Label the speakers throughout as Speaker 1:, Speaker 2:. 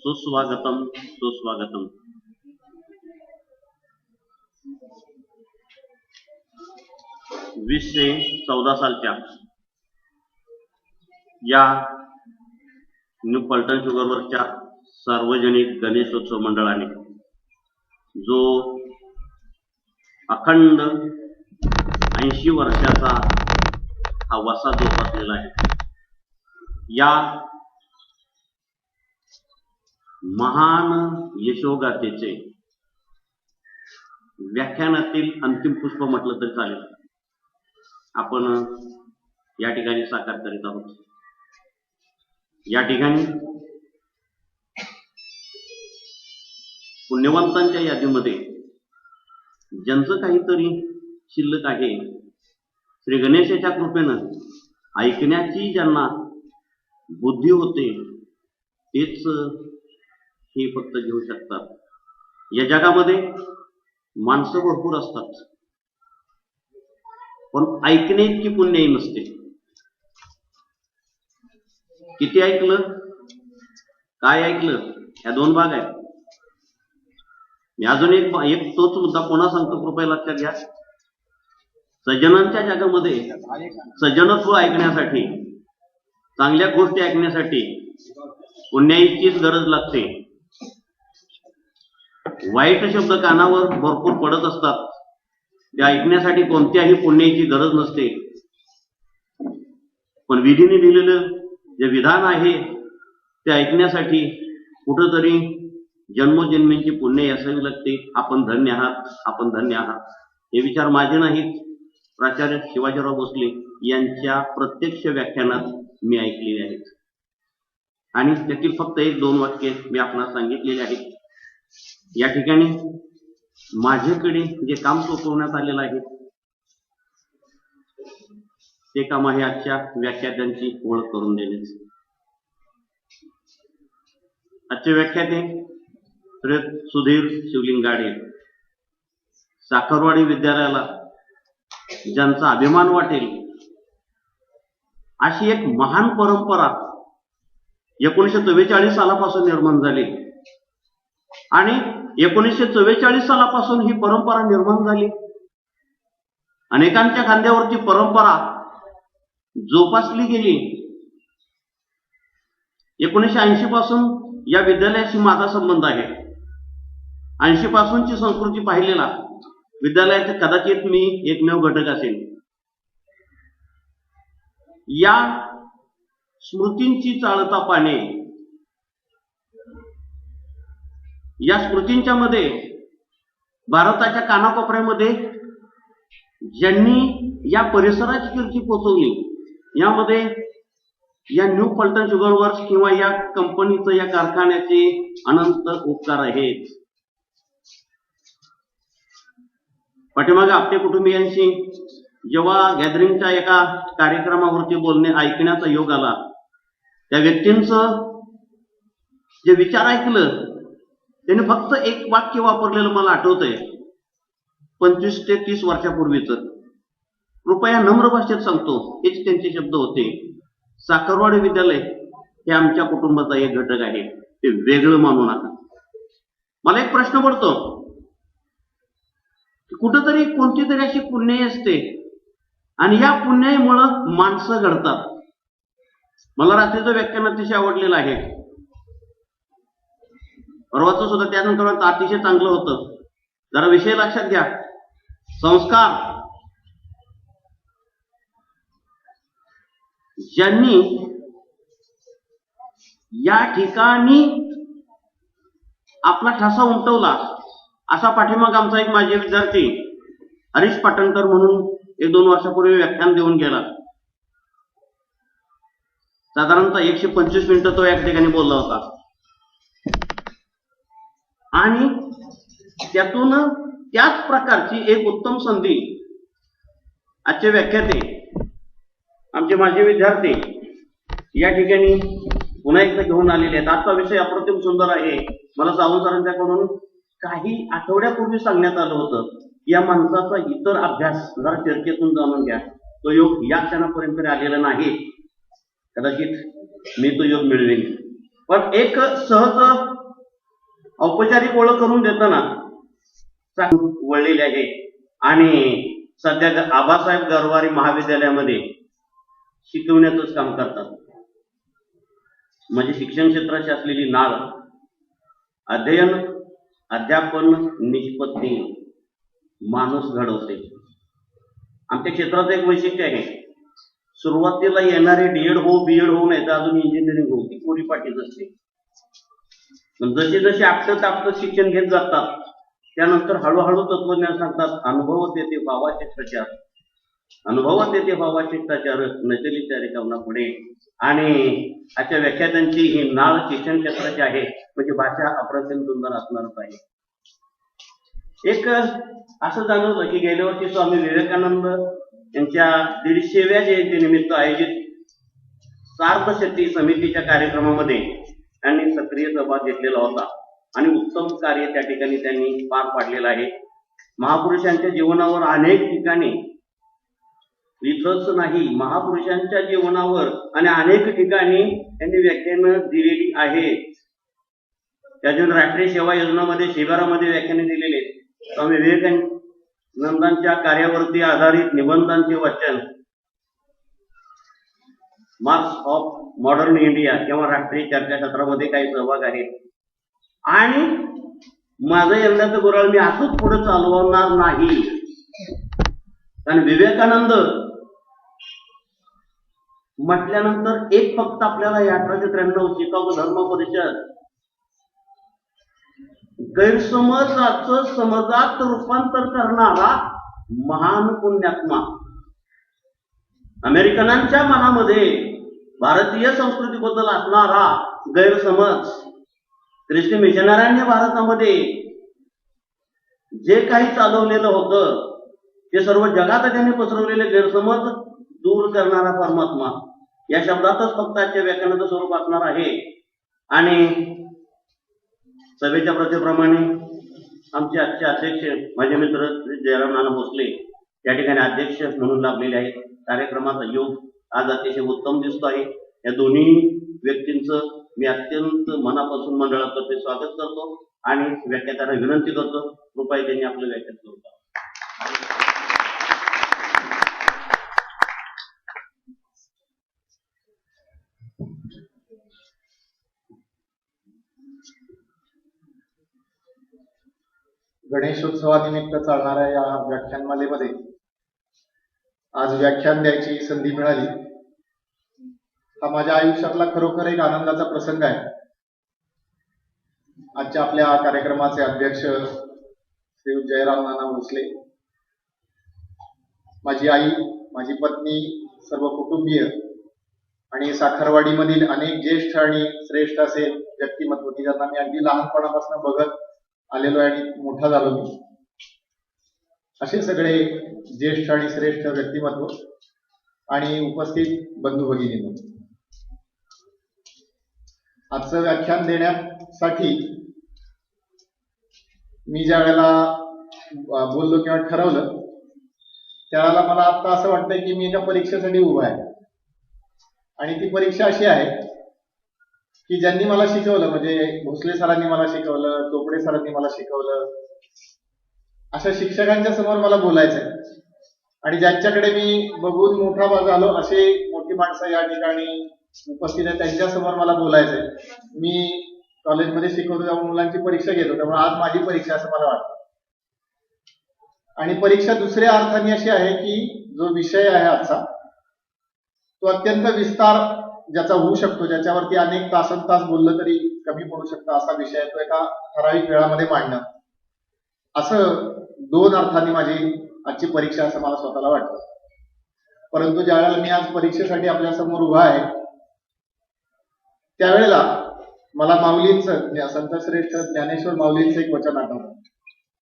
Speaker 1: सुस्वागतम सुस्वागतम. 20 ते 14 सालच्या या न्यू पलटण शुगरवरच्या सार्वजनिक गणेशोत्सव मंडळाने जो अखंड 80 वर्षाचा हा वसा जोपासलेला आहे, या महान यशोगाथेचे व्याख्यानातील अंतिम पुष्प म्हटलं तरी चालेल आपण या ठिकाणी साकार करीत आहोत. या ठिकाणी पुण्यवंतांच्या यादीमध्ये ज्यांचं काहीतरी शिल्लक आहे, श्री गणेशाच्या कृपेनं ऐकण्याची ज्यांना बुद्धी होते तेच हे फक्त घेऊ शकतात. या जगामध्ये माणसं भरपूर असतात, पण ऐकणे इतकी पुण्याई नसते. किती ऐकलं, काय ऐकलं, या दोन भाग आहेत. मी अजून एक तोच मुद्दा पुन्हा सांगतो, कृपया लक्षात घ्या. सज्जनांच्या जगामध्ये सज्जनत्व ऐकण्यासाठी, चांगल्या गोष्टी ऐकण्यासाठी पुण्याईचीच गरज लागते. वाईट शब्द कानावर भरपूर पडत असतात, ते ऐकण्यासाठी कोणत्याही पुण्याईची गरज नसते. पण विधीने दिलेलं जे विधान आहे ते ऐकण्यासाठी कुठंतरी जन्मोजन्मींची पुण्य असावी लागते. आपण धन्य आहात, आपण धन्य आहात. हे विचार माझे नाहीत, प्राचार्य शिवाजीराव भोसले यांच्या प्रत्यक्ष व्याख्यानात मी ऐकलेले आहेत आणि त्यातील फक्त 1-2 वाक्य मी आपणास सांगितलेले आहेत. या ठिकाणी माझ्याकडे जे काम सोपवण्यात आलेलं आहे ते काम आहे आजच्या व्याख्यात्यांची ओळख करून देण्याचे. आजचे व्याख्याते श्री सुधीर शिवलिंग गाडे, साखरवाडी विद्यालयाला ज्यांचा अभिमान वाटेल अशी एक महान परंपरा 1944 सालापासून निर्माण झाली आणि 1944 सालापासून ही परंपरा निर्माण झाली. अनेकांच्या खांद्यावरची परंपरा जोपासली गेली. 1980 पासून या विद्यालयाशी माझा संबंध आहे. 80 पासूनची संस्कृती पाहिलेला विद्यालयाचे कदाचित मी एकमेव घटक असेल. या स्मृतींची चाळता पाने, या स्मृतींच्या मध्ये भारताच्या कानाकोपऱ्यामध्ये ज्यांनी या परिसराची कीर्ती पोचवली, यामध्ये या न्यू पलटण शुगर वर्क्स किंवा या कंपनीचं, या कारखान्याचे अनंत उपकार आहेत. पाठीमागे आपल्या कुटुंबियांशी जेव्हा गॅदरिंगच्या एका कार्यक्रमावरती बोलणे ऐकण्याचा योग आला, त्या व्यक्तींचं जे विचार ऐकलं त्याने फक्त एक वाक्य वापरलेलं मला आठवतंय, 25 ते 30 वर्षापूर्वीच. कृपया नम्र भाषेत सांगतो, हेच त्यांचे शब्द होते. साखरवाडी विद्यालय हे आमच्या कुटुंबाचा एक घटक आहे, ते वेगळं मानू नका. मला एक प्रश्न पडतो, कुठंतरी कोणती तरी अशी पुण्याई असते आणि या पुण्याईमुळं माणसं घडतात. मला रात्रीचं व्याख्यान अतिशय आवडलेलं आहे. परवाचं सुद्धा त्यानंतर अतिशय चांगलं होतं. जरा विषय लक्षात घ्या. संस्कार. ज्यांनी या ठिकाणी आपला ठसा उमटवला असा पाठीमाग आमचा एक माजी विद्यार्थी हरीश पाटणकर म्हणून 1-2 वर्षापूर्वी व्याख्यान देऊन गेला. साधारणतः 125 मिनिटं तो या ठिकाणी बोलला होता आणि त्यातून त्याच प्रकारची एक उत्तम संधी आजचे व्याख्याते, आमचे माजी विद्यार्थी या ठिकाणी पुन्हा एकदा घेऊन आलेले आहेत. आजचा विषय अप्रतिम सुंदर आहे. मला सावंत सरांच्याकडून काही आठवड्यापूर्वी सांगण्यात आलं होतं, या माणसाचा इतर अभ्यास जरा चर्चेतून जाणून घ्या. तो योग या क्षणापर्यंत आलेला नाही, कदाचित मी तो योग मिळवेन. पण एक सहज औपचारिक ओळख करून देताना वळलेले आहे आणि सध्या आबासाहेब गरवारे महाविद्यालयामध्ये शिकवण्याचंच काम करतात. म्हणजे शिक्षण क्षेत्राची असलेली नाळ अध्ययन, अध्यापन, निष्पत्ती माणूस घडवते. आमच्या क्षेत्राचं एक वैशिष्ट्य आहे, सुरुवातीला येणारे डीएड हो, बीएड हो, नाही तर अजून इंजिनिअरिंग हो, ती कोरी पाठीच असते. जसे जसे आपटत आपटत शिक्षण घेत जातात त्यानंतर हळूहळू तत्वज्ञान सांगतात, अनुभव तेथे व्हावा शिष्टाचार, अनुभव तेथे व्हावा शिष्टाचार, नचलीच्या रिकामना पुढे. आणि अशा व्याख्यात्यांची ही नाळ शिक्षण क्षेत्राची आहे, म्हणजे भाषा अप्रतिम सुंदर असणारच आहे. एक असं जाणवलं की गेल्या वर्षी स्वामी विवेकानंद यांच्या 150व्या जयंतीनिमित्त आयोजित सार्धशती समितीच्या कार्यक्रमामध्ये त्यांनी सक्रिय सहभाग घेतलेला होता आणि उत्तम कार्य त्या ठिकाणी त्यांनी पार पाडलेलं आहे. महापुरुषांच्या जीवनावर अनेक ठिकाणी, इथंच नाही, महापुरुषांच्या जीवनावर आणि अनेक ठिकाणी त्यांनी व्याख्यानं दिलेली आहे. त्यातून राष्ट्रीय सेवा योजनामध्ये शिबिरामध्ये व्याख्याने दिलेले आहेत. स्वामी विवेकानंदांच्या कार्यावरती आधारित निबंधांचे वाचन, मार्क्स ऑफ मॉडर्न इंडिया किंवा राष्ट्रीय चर्चासत्रामध्ये काही सहभाग आहेत. आणि माझं यंदाचं गुराळ मी असंच पुढे चालवणार नाही, कारण विवेकानंद म्हटल्यानंतर एक फक्त आपल्याला 1893 शिकागो धर्म परिषद गैरसमजाचं समजात रूपांतर करणारा महान पुण्यात्मा, अमेरिकनांच्या मनामध्ये भारतीय संस्कृतीबद्दल असणारा गैरसमज, ख्रिस्ती मिशनऱ्यांनी भारतामध्ये जे काही चालवलेलं होतं ते सर्व जगात त्यांनी पसरवलेले गैरसमज दूर करणारा परमात्मा, या शब्दातच फक्त आजच्या व्याख्यानाचं स्वरूप असणार आहे. आणि सभेच्या प्रथेप्रमाणे आमचे आजचे अध्यक्ष माझे मित्र जयराम नाना भोसले या ठिकाणी अध्यक्ष म्हणून लाभलेले आहेत. कार्यक्रमाचा योग आज अतिशय उत्तम दिसतो आहे. या दोन्ही व्यक्तींचं मी अत्यंत मनापासून मंडळातर्फे स्वागत करतो आणि व्याख्यात्याला विनंती करतो, कृपया त्यांनी आपलं व्याख्यान सुरू करावं.
Speaker 2: गणेशोत्सवानिमित्त चालणाऱ्या या व्याख्यानमालेमध्ये आज व्याख्यान द्यायची संधी मिळाली. हा माझ्या आयुष्यातला खरोखर एक आनंदाचा प्रसंग आहे. आजच्या आपल्या कार्यक्रमाचे अध्यक्ष श्री जयराम नाना भोसले, माझी आई, माझी पत्नी, सर्व कुटुंबीय आणि साखरवाडीमधील अनेक ज्येष्ठ आणि श्रेष्ठ असे व्यक्तिमत्व की ज्यांना मी अगदी लहानपणापासून बघत आलेलो आहे आणि मोठा झालो मी, असे सगळे ज्येष्ठ आणि श्रेष्ठ व्यक्तिमत्व आणि उपस्थित बंधू भगिनींनो, आजचं व्याख्यान देण्यासाठी मी ज्या वेळेला बोललो किंवा ठरवलं त्यावेळेला मला आता असं वाटतंय की मी एका परीक्षेसाठी उभा आहे. आणि ती परीक्षा अशी आहे की ज्यांनी मला शिकवलं, म्हणजे भोसले सरांनी मला शिकवलं, चोपडे सरांनी मला शिकवलं, अशा शिक्षकांच्या समोर मला बोलायचंय. आणि ज्यांच्याकडे मी बघून मोठा झालो असे मोठी माणसं या ठिकाणी उपस्थित आहेत, त्यांच्या समोर मला बोलायचंय. मी कॉलेजमध्ये शिकवतो तेव्हा मुलांची परीक्षा घेतो, त्यामुळे आज माझी परीक्षा असं मला वाटतं. आणि परीक्षा दुसऱ्या अर्थाने अशी आहे की जो विषय आहे आजचा तो अत्यंत विस्तार ज्याचा होऊ शकतो, ज्याच्यावरती अनेक तासंतास बोललं तरी कमी पडू शकतं असा विषय आहे, तो एका ठराविक वेळामध्ये मांडणं, असं दोन अर्थाने माझी आजची परीक्षा असं मला स्वतःला वाटतं. परंतु ज्यावेळेला मी आज परीक्षेसाठी आपल्या समोर उभा आहे त्यावेळेला मला माऊलींचं, संत श्रेष्ठ ज्ञानेश्वर माऊलींचं एक वचन आठवतं.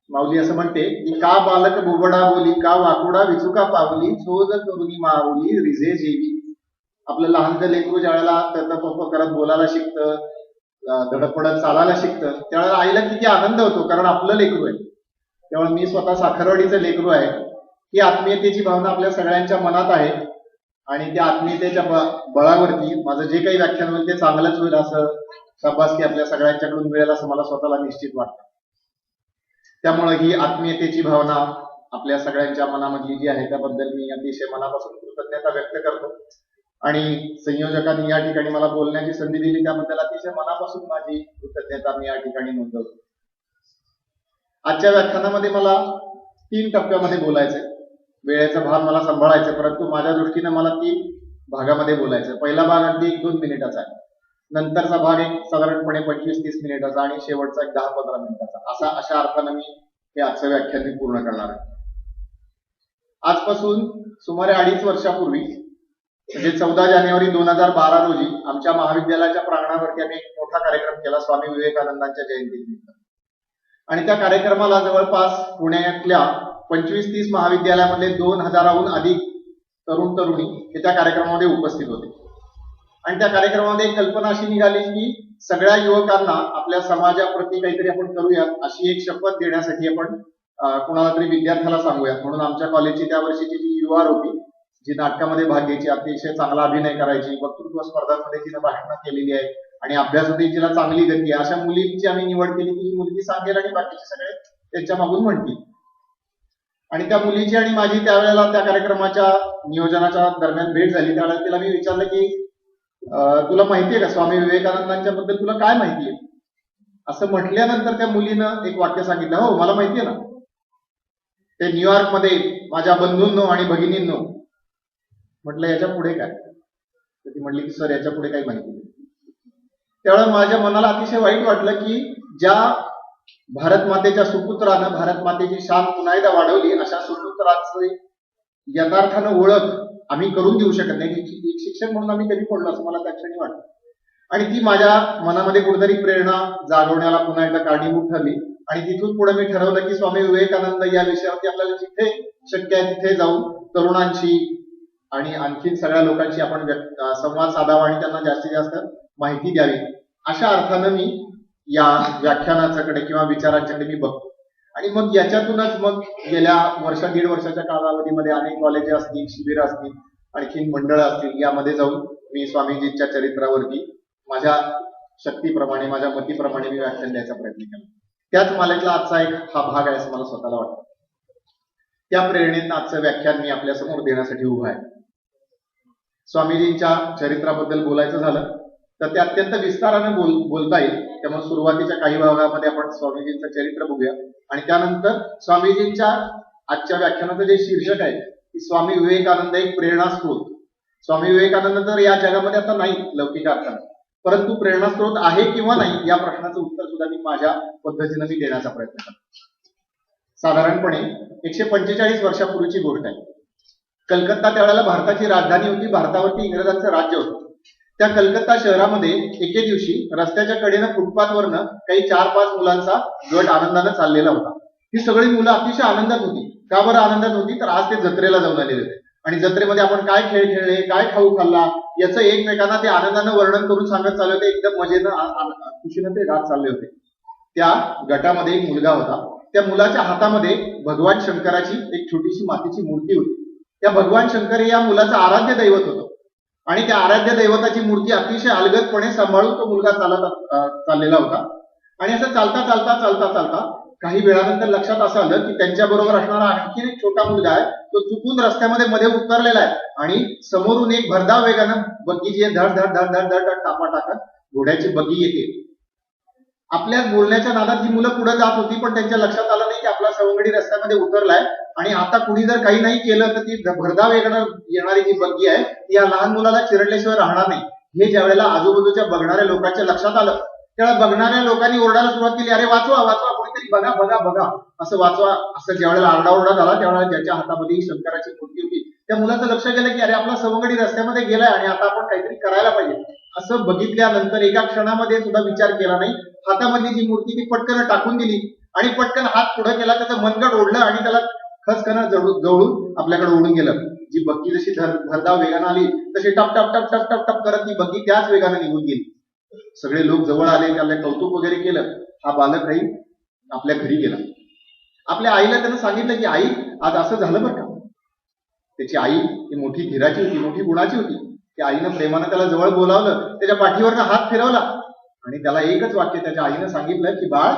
Speaker 2: माऊली असं म्हणते की का बालक बुबडा बोली, का वाकुडा विचुका पावली, शोध करुणी माऊली रिझे जेवी. आपलं लहानचं लेकरू ज्या वेळेला पप्प करत बोलायला शिकतं, धडपडत चालायला शिकतं, त्यावेळेला आईला किती आनंद होतो, कारण आपलं लेकरू आहे. त्यामुळे मी स्वतः साखरवाडीचं लेकरू आहे. ही आत्मीयतेची भावना आपल्या सगळ्यांच्या मनात आहे आणि त्या आत्मीयतेच्या बळावरती माझं जे काही व्याख्यान होईल ते चांगलंच होईल असं शाबासकी आपल्या सगळ्यांच्याकडून मिळेल असं मला स्वतःला निश्चित वाटतं. त्यामुळे ही आत्मीयतेची भावना आपल्या सगळ्यांच्या मनामधली जी आहे त्याबद्दल मी अतिशय मनापासून कृतज्ञता व्यक्त करतो. आणि संयोजकांनी या ठिकाणी मला बोलण्याची संधी दिली त्याबद्दल अतिशय मनापासून माझी कृतज्ञता मी या ठिकाणी नोंदवतो. आजच्या व्याख्यानामध्ये मला 3 टप्प्यामध्ये बोलायचंय. वेळेचा भाग मला सांभाळायचं, परंतु माझ्या दृष्टीने मला 3 भागामध्ये बोलायचं. पहिला भाग अगदी 1-2 मिनिटाचा आहे, नंतरचा भाग एक साधारणपणे 25-30 मिनिटाचा आणि शेवटचा एक 10-15 मिनिटाचा अशा अर्थानं मी हे आजचं व्याख्यान मी पूर्ण करणार आहे. आजपासून सुमारे 2.5 वर्षापूर्वी म्हणजे 14 जानेवारी 2012 रोजी आमच्या महाविद्यालयाच्या प्रांगणावरती आम्ही एक मोठा कार्यक्रम केला स्वामी विवेकानंदांच्या जयंतीनिमित्त. आणि त्या कार्यक्रमाला जवळपास पुण्यातल्या 25-30 महाविद्यालयामधले 2000हून अधिक तरुण तरुणी हे त्या कार्यक्रमामध्ये उपस्थित होते. आणि त्या कार्यक्रमामध्ये एक कल्पना अशी निघाली की सगळ्या युवकांना आपल्या समाजाप्रती काहीतरी आपण करूयात अशी एक शपथ देण्यासाठी आपण कोणाला तरी विद्यार्थ्याला सांगूयात. म्हणून आमच्या कॉलेजची त्या वर्षीची जी युवा होती, जी नाटकामध्ये भाग घ्यायची, अतिशय चांगला अभिनय करायची, वक्तृत्व स्पर्धांमध्ये तिने भाषणं केलेली आहे आणि अभ्यासातही तिला चांगली गती आहे, अशा मुलींची आम्ही निवड केली की ही मुलगी सांगेल आणि बाकीचे सगळे त्यांच्या मागून म्हणतील. आणि त्या मुलीची आणि माझी त्यावेळेला त्या कार्यक्रमाच्या नियोजनाच्या दरम्यान भेट झाली. त्यावेळेला तिला मी विचारलं की तुला माहितीये का स्वामी विवेकानंदांच्या बद्दल तुला काय माहितीये? असं म्हटल्यानंतर त्या मुलीनं एक वाक्य सांगितलं, हो मला माहितीये ना, ते न्यूयॉर्क मध्ये माझ्या बंधूंनो आणि भगिनींनो. म्हटलं याच्या पुढे काय? तर ती म्हटली की सर याच्या पुढे काही माहिती नाही. त्यावेळेला माझ्या मनाला अतिशय वाईट वाटलं की ज्या भारत मातेच्या सुपुत्रानं भारत मातेची शान पुन्हा एकदा वाढवली अशा सुपुत्राची यथार्थानं ओळख आम्ही करून देऊ शकत नाही. एक शिक्षक म्हणून आम्ही कधी पडलो असं मला त्या क्षणी वाटलं. आणि ती माझ्या मनामध्ये कुठेतरी प्रेरणा जागवण्याला पुन्हा एकदा कारणीभूत ठरली. आणि तिथून पुढे मी ठरवलं की स्वामी विवेकानंद या विषयावरती आपल्याला जिथे शक्य आहे तिथे जाऊन तरुणांशी आणि आणखीन सगळ्या लोकांशी आपण संवाद साधावा आणि त्यांना जास्तीत जास्त माहिती द्यावी. अशा अर्थानं मी या व्याख्यानाच्याकडे किंवा विचारांच्याकडे मी बघतो. आणि मग याच्यातूनच मग गेल्या 1.5 वर्षाच्या कालावधीमध्ये अनेक कॉलेज असतील, शिबिर असतील, आणखीन मंडळ असतील, यामध्ये जाऊन मी स्वामीजींच्या चरित्रावरती माझ्या शक्तीप्रमाणे माझ्या मतीप्रमाणे मी व्याख्यान द्यायचा प्रयत्न केला. त्याच मालेतला आजचा एक हा भाग आहे असं मला स्वतःला वाटतं. त्या प्रेरणेत आजचं व्याख्यान मी आपल्या समोर देण्यासाठी उभा आहे. स्वामीजींच्या चरित्राबद्दल बोलायचं झालं तर ते अत्यंत विस्ताराने बोलता येईल. त्यामुळे सुरुवातीच्या काही भागामध्ये आपण स्वामीजींचं चरित्र बघूया आणि त्यानंतर स्वामीजींच्या आजच्या व्याख्यानाचं जे शीर्षक आहे की स्वामी विवेकानंद एक प्रेरणास्रोत. स्वामी विवेकानंद तर या जगामध्ये आता नाही लौकिक अर्थानं, परंतु प्रेरणास्रोत आहे किंवा नाही या प्रश्नाचं उत्तर सुद्धा मी माझ्या पद्धतीनं मी देण्याचा प्रयत्न करतो. साधारणपणे 145 वर्षापूर्वीची गोष्ट आहे. कलकत्ता त्यावेळेला भारताची राजधानी होती, भारतावरती इंग्रजांचं राज्य होतं. त्या कलकत्ता शहरामध्ये एके दिवशी रस्त्याच्या कडेनं फुटपाथवरनं काही 4-5 मुलांचा गट आनंदानं चाललेला होता. ही सगळी मुलं अतिशय आनंदात होती. का बरं आनंदात होती? तर आज ते जत्रेला जाऊन आलेले होते आणि जत्रेमध्ये आपण काय खेळ खेळले, काय खाऊ खाल्ला याचं एकमेकांना ते आनंदानं वर्णन करून सांगत चालले होते. एकदम मजेनं खुशीनं ते रात चालले होते. त्या गटामध्ये एक मुलगा होता. त्या मुलाच्या हातामध्ये भगवान शंकराची एक छोटीशी मातीची मूर्ती होती. त्या भगवान शंकर हे या मुलाचं आराध्य दैवत होतं आणि त्या आराध्य दैवताची मूर्ती अतिशय अलगदपणे सांभाळून तो मुलगा चाललेला होता. आणि असं चालता चालता चालता चालता काही वेळानंतर लक्षात असं आलं की त्यांच्या बरोबर असणारा आणखी एक छोटा मुलगा आहे, तो चुकून रस्त्यामध्ये मध्ये उतरलेला आहे आणि समोरून एक भरधाव वेगानं बग्गी जी आहे धड धड धड धड धड टापा टाकत घोड्याची बग्गी येते. आपल्या बोलण्याच्या नादात ही मुलं पुढे जात होती, पण त्यांच्या लक्षात आलं नाही की आपला सवंगडी रस्त्यामध्ये उतरलाय आणि आता कुणी जर काही नाही केलं तर ती भरधाव वेगानं येणारी जी बग्गी आहे ती या लहान मुलाला चिरडल्याशिवाय राहणार नाही. हे ज्या वेळेला आजूबाजूच्या बघणाऱ्या लोकांच्या लक्षात आलं त्यावेळेला बघणाऱ्या लोकांनी ओरडायला सुरुवात केली, अरे वाचवा वाचवा, कोणीतरी बघा बघा बघा, असं वाचवा. असं ज्या वेळेला आरडाओरडा झाला त्यावेळेला ज्याच्या हातामध्ये ही शंकराची मूर्ती होती त्या मुलाचं लक्ष गेलं की अरे आपला सवंगडी रस्त्यामध्ये गेलाय आणि आता आपण काहीतरी करायला पाहिजे. असं बघितल्यानंतर एका क्षणामध्ये सुद्धा विचार केला नाही. हातामधली जी मूर्ती ती पटकन टाकून दिली आणि पटकन हात पुढे केला, त्याचं मनगट ओढलं आणि त्याला खसखन जवळून आपल्याकडे ओढून गेलं. जी बग्गी जशी भरधाव वेगानं आली तशी टप टप टप टप टप टप करत ती बग्गी त्याच वेगानं निघून गेली. सगळे लोक जवळ आले, त्याला कौतुक वगैरे केलं. हा बालक काही आपल्या घरी गेला. आपल्या आईला त्यानं सांगितलं की आई आज असं झालं बरं का. त्याची आई ही मोठी धीराची होती, मोठी गुणाची होती. त्या आईनं प्रेमानं त्याला जवळ बोलावलं, त्याच्या पाठीवरनं हात फिरवला आणि त्याला एकच वाक्य त्याच्या आईनं सांगितलं की बाळ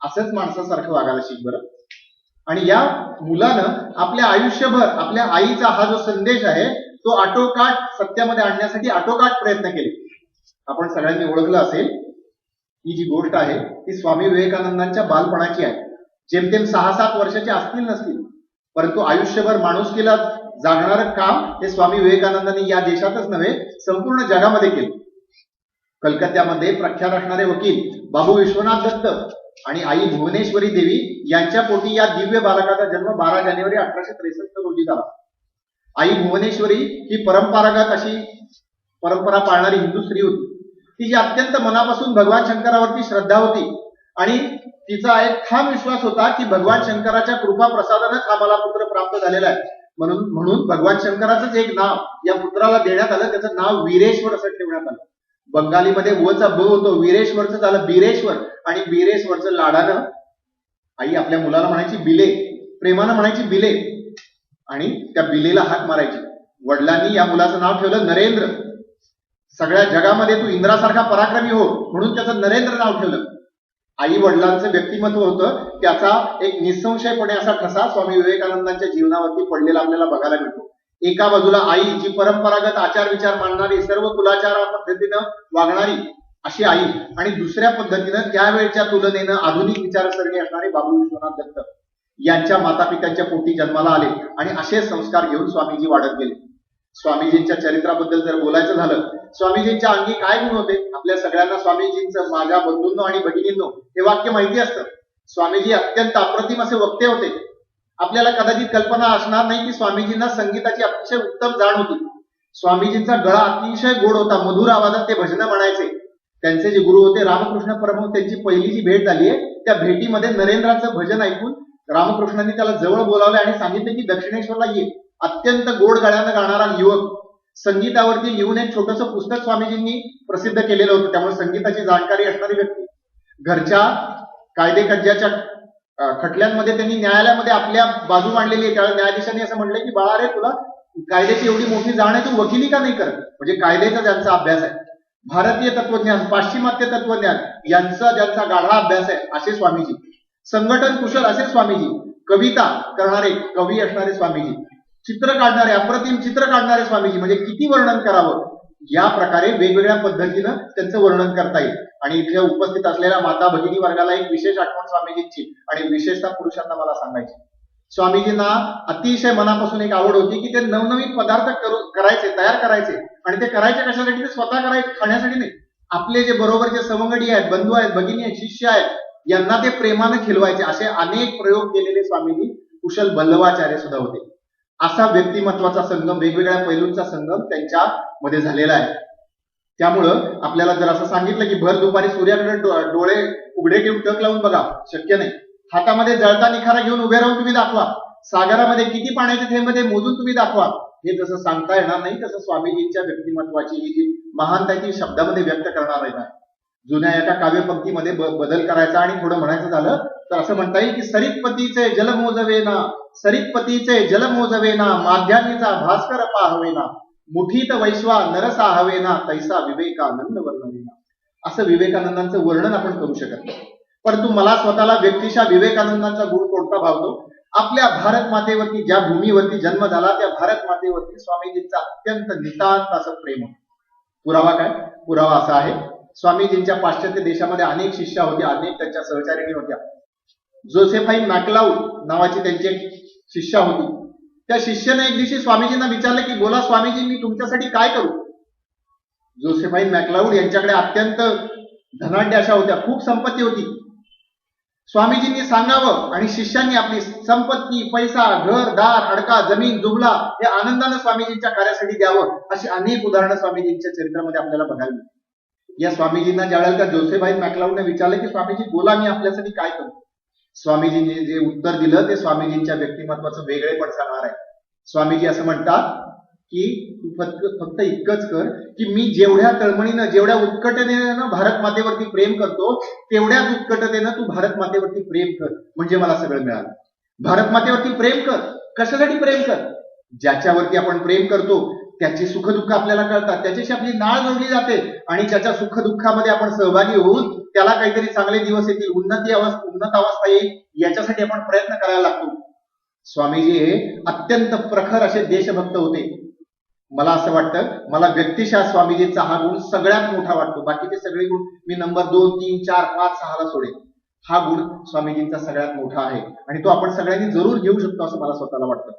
Speaker 2: असंच माणसासारखं वागायला शिक बरं. आणि या मुलानं आपल्या आयुष्यभर आपल्या आईचा हा जो संदेश आहे तो आटोकाट सत्यामध्ये आणण्यासाठी आटोकाट प्रयत्न केले. आपण सगळ्यांनी ओळखलं असेल ही जी गोष्ट आहे ती स्वामी विवेकानंदांच्या बालपणाची आहे. जेमतेम 6-7 वर्षाचे असतील नसतील, परंतु आयुष्यभर माणुसकीला जागणारं काम हे स्वामी विवेकानंदांनी या देशातच नव्हे संपूर्ण जगामध्ये केलं. कलकत्त्यामध्ये प्रख्यात असणारे वकील बाबू विश्वनाथ दत्त आणि आई भुवनेश्वरी देवी यांच्या पोटी या दिव्य बालकाचा जन्म 12 जानेवारी 1863 रोजी झाला. आई भुवनेश्वरी ही परंपरागत अशी परंपरा पाळणारी हिंदू स्त्री होती. तिची अत्यंत मनापासून भगवान शंकरावरती श्रद्धा होती आणि तिचा एक ठाम विश्वास होता की भगवान शंकराच्या कृपा प्रसादानंच हा मला पुत्र प्राप्त झालेला आहे. म्हणून भगवान शंकराचंच एक नाव या पुत्राला देण्यात आलं, त्याचं नाव वीरेश्वर असं ठेवण्यात आलं. बंगालीमध्ये वचा ब होतो, वीरेश्वरचं झालं बीरेश्वर आणि बीरेश्वरचं लाडानं आई आपल्या मुलाला म्हणायची बिले, प्रेमानं म्हणायची बिले आणि त्या बिलेला हाक मारायची. वडिलांनी या मुलाचं नाव ठेवलं नरेंद्र. सगळ्या जगामध्ये तू इंद्रासारखा पराक्रमी हो म्हणून त्याचं नरेंद्र नाव ठेवलं. आई वडिलांचं व्यक्तिमत्व होतं त्याचा एक निसंशयपणे असा ठसा स्वामी विवेकानंदांच्या जीवनावरती पडलेला आपल्याला बघायला मिळतो. एका बाजूला आई जी परंपरागत आचार विचार मांडणारी, सर्व कुलाचार पद्धतीनं वागणारी अशी आई, आणि दुसऱ्या पद्धतीनं त्यावेळच्या तुलनेनं आधुनिक विचारसरणी असणारे बाबू विश्वनाथ दत्त यांच्या माता पित्यांच्या पोटी जन्माला आले आणि असे संस्कार घेऊन स्वामीजी वाढत गेले. स्वामीजींच्या चरित्राबद्दल जर बोलायचं झालं, स्वामीजींच्या अंगी काय गुण होते? आपल्या सगळ्यांना स्वामीजींचं माझ्या बंधूंनो आणि भगिनींनो हे वाक्य माहिती असतं. स्वामीजी अत्यंत अप्रतिम असे वक्ते होते. आपल्याला कदाचित कल्पना असणार नाही की स्वामीजींना संगीताची अतिशय उत्तम जाण होती. स्वामीजींचा गळा अतिशय गोड होता, मधुर आवाजात ते भजनं म्हणायचे. त्यांचे जे गुरु होते रामकृष्ण परमहंस, त्यांची पहिली जी भेट झाली आहे त्या भेटीमध्ये नरेंद्राचं भजन ऐकून रामकृष्णांनी त्याला जवळ बोलावले आणि सांगितले की दक्षिणेश्वरला ये. अत्यंत गोड गळ्यानं गाणारा युवक, संगीतावरती लिहून एक छोटंसं पुस्तक स्वामीजींनी प्रसिद्ध केलेलं होतं. त्यामुळे संगीताची जाणकारी असणारी व्यक्ती. घरच्या कायदेकज्याच्या खटल्यांमध्ये त्यांनी न्यायालयामध्ये आपल्या बाजू मांडलेली आहे. त्यावेळेस न्यायाधीशांनी असं म्हणलं की बाळा रे, तुला कायद्याची एवढी मोठी जाण आहे, तू वकिली का नाही करत? म्हणजे कायद्याचा ज्यांचा अभ्यास आहे, भारतीय तत्वज्ञान, पाश्चिमात्य तत्वज्ञान यांचा ज्यांचा गाढा अभ्यास आहे असे स्वामीजी. संघटन कुशल असे स्वामीजी. कविता करणारे कवी असणारे स्वामीजी. चित्र काढणारे, अप्रतिम चित्र काढणारे स्वामीजी. म्हणजे किती वर्णन करावं, या प्रकारे वेगवेगळ्या पद्धतीनं त्यांचं वर्णन करता येईल. आणि इथे उपस्थित असलेल्या माता भगिनी वर्गाला एक विशेष आठवण स्वामीजींची आणि विशेषतः पुरुषांना मला सांगायची. स्वामीजींना अतिशय मनापासून एक आवड होती की ते नवनवीन पदार्थ करायचे, तयार करायचे. आणि ते करायचे कशासाठी? ते स्वतः करायचे, खाण्यासाठी नाही. आपले जे बरोबरचे सवंगडी आहेत, बंधू आहेत, भगिनी आहेत, शिष्य आहेत, यांना ते प्रेमानं खिलवायचे. असे अनेक प्रयोग केलेले स्वामीजी कुशल बल्लवाचार्य सुद्धा होते. असा व्यक्तिमत्वाचा संगम, वेगवेगळ्या पैलूंचा संगम त्यांच्या मध्ये झालेला आहे. त्यामुळं आपल्याला जर असं सांगितलं की भर दुपारी सूर्याकडे डोळे उघडे ठेवून टक लावून बघा, शक्य नाही. हातामध्ये जळता निखारा घेऊन उभे राहून तुम्ही दाखवा, सागरामध्ये किती पाण्याचे थेंब ते मोजून तुम्ही दाखवा, हे जसं सांगता येणार नाही तसं स्वामीजींच्या व्यक्तिमत्वाची ही जी महानता आहे ती शब्दामध्ये व्यक्त करणार आहे. जुन्या एका काव्यपंक्तीमध्ये बदल करायचा आणि थोडं म्हणायचं झालं तर असं म्हणता येईल की सरितपतीचे जल मोजवेना, सरितपतीचे जल मोजवेना, माध्यानीचा भास्कर पाहवेना, मुठीत वैश्वा नरसा हवेना, तैसा विवेकानंद वर्णवेना. असं विवेकानंदांचं वर्णन आपण करू शकत नाही. परंतु मला स्वतःला व्यक्तिशा विवेकानंदांचा गुण कोणता भावतो? आपल्या भारत मातेवरती, ज्या भूमीवरती जन्म झाला त्या भारत मातेवरती स्वामीजींचा अत्यंत नितांत असं प्रेम. पुरावा काय? पुरावा असा आहे, स्वामीजींच्या पाश्चात्य देशामध्ये अनेक शिष्या होत्या, अनेक त्यांच्या सहचारिणी होत्या. जोसेफाईन मॅकलाउड नावाची त्यांची एक शिष्या होती. त्या शिष्याने एक दिवशी स्वामीजींना विचारलं की बोला स्वामीजी, मी तुमच्यासाठी काय करू? जोसेफाईन मॅकलाउड यांच्याकडे अत्यंत धनाढ्य अशा होत्या, खूप संपत्ती होती. स्वामीजींनी सांगावं आणि शिष्यांनी आपली संपत्ती, पैसा, घर दार, अडका, जमीन, जुबला हे आनंदानं स्वामीजींच्या कार्यासाठी द्यावं, अशी अनेक उदाहरणं स्वामीजींच्या चरित्रामध्ये आपल्याला बघायला मिळतात. या स्वामीजींना ज्यावेळेला त्या जोसेफाईन मॅकलाउडने विचारलं की स्वामीजी बोला, मी आपल्यासाठी काय करू? स्वामीजींनी जे उत्तर दिलं ते स्वामीजींच्या व्यक्तिमत्वाचं वेगळेपण सांगणार आहे. स्वामीजी असं म्हणतात की तू फक्त इतकंच कर की मी जेवढ्या तळमळीनं, जेवढ्या उत्कटतेनं भारत मातेवरती प्रेम करतो तेवढ्याच उत्कटतेनं तू भारत मातेवरती प्रेम कर, म्हणजे मला सगळं मिळालं. भारत मातेवरती प्रेम कर. कशासाठी प्रेम कर? ज्याच्यावरती आपण प्रेम करतो त्याची सुखदुःख आपल्याला कळतात, त्याच्याशी आपली नाळ जोडली जाते आणि त्याच्या सुखदुःखामध्ये आपण सहभागी होऊन त्याला काहीतरी चांगले दिवस येतील, उन्नत अवस्था येईल, याच्यासाठी आपण प्रयत्न करायला लागतो. स्वामीजी हे अत्यंत प्रखर असे देशभक्त होते. मला असं वाटतं, मला व्यक्तिशः स्वामीजीचा हा गुण सगळ्यात मोठा वाटतो. बाकीचे सगळे गुण मी नंबर 2, 3, 4, 5, 6 ला सोडेल. हा गुण स्वामीजींचा सगळ्यात मोठा आहे आणि तो आपण सगळ्यांनी जरूर घेऊ शकतो असं मला स्वतःला वाटतं.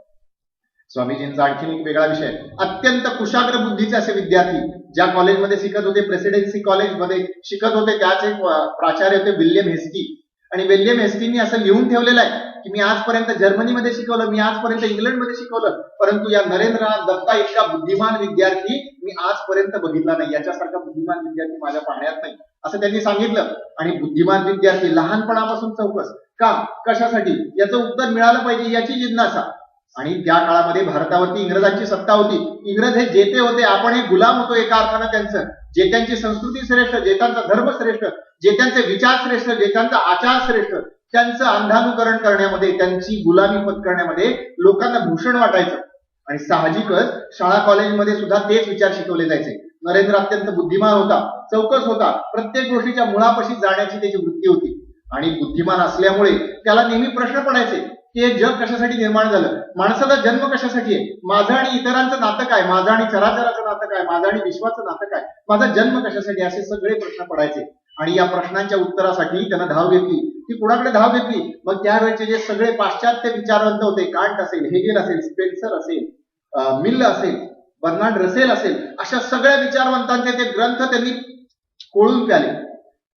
Speaker 2: स्वामीजींचा आणखीन एक वेगळा विषय, अत्यंत कुशाग्र बुद्धीचे असे विद्यार्थी ज्या कॉलेजमध्ये शिकत होते, प्रेसिडेन्सी कॉलेजमध्ये शिकत होते, त्याच एक प्राचार्य होते विल्यम हेस्टी. आणि विल्यम हेस्टींनी असं लिहून ठेवलेलं आहे की मी आजपर्यंत जर्मनीमध्ये शिकवलं, मी आजपर्यंत इंग्लंडमध्ये शिकवलं, परंतु या नरेंद्रनाथ दत्ता इतका बुद्धिमान विद्यार्थी मी आजपर्यंत बघितला नाही, याच्यासारखा बुद्धिमान विद्यार्थी माझ्या पाहण्यात नाही, असं त्यांनी सांगितलं. आणि बुद्धिमान विद्यार्थी लहानपणापासून चौकस का, कशासाठी, याचं उत्तर मिळालं पाहिजे याची जिज्ञासा. आणि त्या काळामध्ये भारतावरती इंग्रजांची सत्ता होती. इंग्रज हे जेते होते, आपण हे गुलाम होतो एका अर्थानं त्यांचं. जेत्यांची संस्कृती श्रेष्ठ, जेत्यांचा धर्म श्रेष्ठ, जेत्यांचे विचार श्रेष्ठ, जेत्यांचा आचार श्रेष्ठ, त्यांचं अंधानुकरण करण्यामध्ये, त्यांची गुलामी पत्करण्यामध्ये लोकांना भूषण वाटायचं. आणि साहजिकच शाळा कॉलेजमध्ये सुद्धा तेच विचार शिकवले जायचे. नरेंद्र अत्यंत बुद्धिमान होता, चौकस होता, प्रत्येक गोष्टीच्या मुळापाशी जाण्याची त्याची वृत्ती होती. आणि बुद्धिमान असल्यामुळे त्याला नेहमी प्रश्न पडायचे की हे जग कशासाठी निर्माण झालं, माणसाचा जन्म कशासाठी आहे, माझं आणि इतरांचं नातं काय, माझं आणि चराचराचं नातं काय, माझं आणि विश्वाचं नातं काय, माझा जन्म कशासाठी, असे सगळे प्रश्न पडायचे. आणि या प्रश्नांच्या उत्तरासाठी त्यानं धाव घेतली, ती कुणाकडे धाव घेतली, मग त्यावेळेचे जे सगळे पाश्चात्य विचारवंत होते, कांट असेल, हेगेल असेल, स्पेन्सर असेल, मिल असेल, बर्नार्ड रसेल असेल, अशा सगळ्या विचारवंतांचे ते ग्रंथ त्यांनी कोळून प्याले.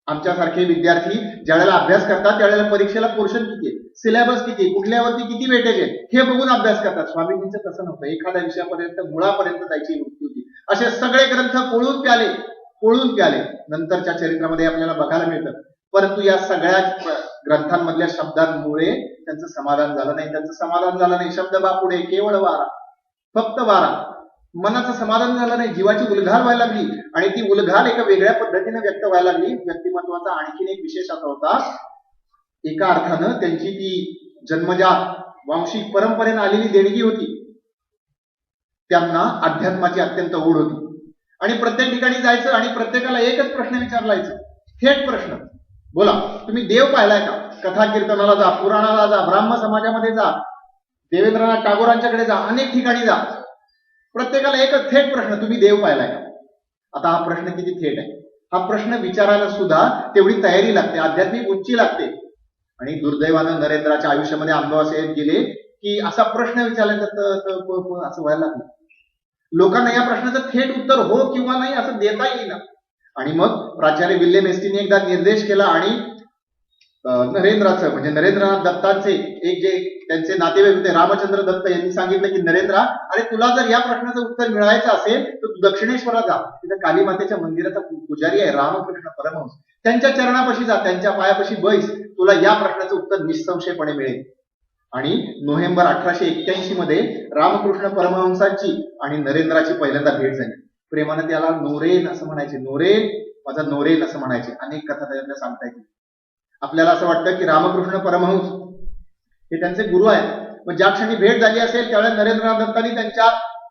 Speaker 2: आमच्यासारखे विद्यार्थी ज्यावेळेला अभ्यास करतात त्यावेळेला परीक्षेला पोर्शन किती आहे, सिलेबस किती, कुठल्यावरती किती वेटेज आहे, हे बघून अभ्यास करतात. स्वामीजींचं तसं नव्हतं, एखाद्या विषयापर्यंत मुळापर्यंत जायची वृत्ती होती. असे सगळे ग्रंथ कोळून प्याले. नंतरच्या चरित्रामध्ये आपल्याला बघायला मिळतं. परंतु या सगळ्या ग्रंथांमधल्या शब्दांमुळे त्यांचं समाधान झालं नाही. शब्द बापुडे, केवळ वारा, फक्त वारा. मनाचं समाधान झालं नाही, जीवाची उलघाल व्हायला लागली. आणि ती उलघाल एका वेगळ्या पद्धतीने व्यक्त व्हायला लागली. व्यक्तिमत्वाचा आणखीन एक विशेष असा होता, एका अर्थानं त्यांची ती जन्मजात वांशिक परंपरेने आलेली देणगी होती. त्यांना अध्यात्माची अत्यंत ओढ होती. आणि प्रत्येक ठिकाणी जायचं आणि प्रत्येकाला एकच प्रश्न विचारला जायचा, थेट प्रश्न, बोला तुम्ही देव पाहिलाय का? कथा कीर्तनाला जा, पुराणाला जा, ब्राह्म समाजामध्ये जा, देवेंद्रनाथ टागोरांच्याकडे जा, अनेक ठिकाणी जा, प्रत्येकाला एकच थेट प्रश्न, तुम्ही देव पाहिलाय का? आता हा प्रश्न किती थेट आहे, हा प्रश्न विचारायला सुद्धा तेवढी तयारी लागते, आध्यात्मिक उंची लागते. आणि दुर्दैवानं नरेंद्राच्या आयुष्यामध्ये अनुभव असे येत गेले की असा प्रश्न विचारला असं व्हायला लागलं. लोकांना या प्रश्नाचं थेट उत्तर हो किंवा नाही असं देता येईना. आणि मग प्राचार्य विल्यम हेस्टीने एकदा निर्देश केला आणि नरेंद्राचं म्हणजे नरेंद्रनाथ दत्तांचे एक जे त्यांचे नातेवाईक होते रामचंद्र दत्त यांनी सांगितलं की नरेंद्रा, अरे तुला जर या प्रश्नाचं उत्तर मिळायचं असेल तर तू दक्षिणेश्वरला जा, तिथे काली मातेच्या मंदिराचा पुजारी आहे रामकृष्ण परमहंस, त्यांच्या चरणापाशी जा, त्यांच्या पायापाशी बैस, तुला या प्रश्नाचं उत्तर निसंशयपणे मिळेल. आणि नोव्हेंबर 1881 मध्ये रामकृष्ण परमहंसांची आणि नरेंद्राची पहिल्यांदा भेट झाली. प्रेमानं त्याला नोरेन असं म्हणायचे, नोरेन माझा नोरेन असं म्हणायचे. अनेक कथा त्यांना सांगता येतील. आपल्याला असं वाटतं की रामकृष्ण परमहंस हे त्यांचे गुरु आहेत. मग ज्या क्षणी भेट झाली असेल त्यावेळेस नरेंद्रनाथ दत्तांनी त्यांच्या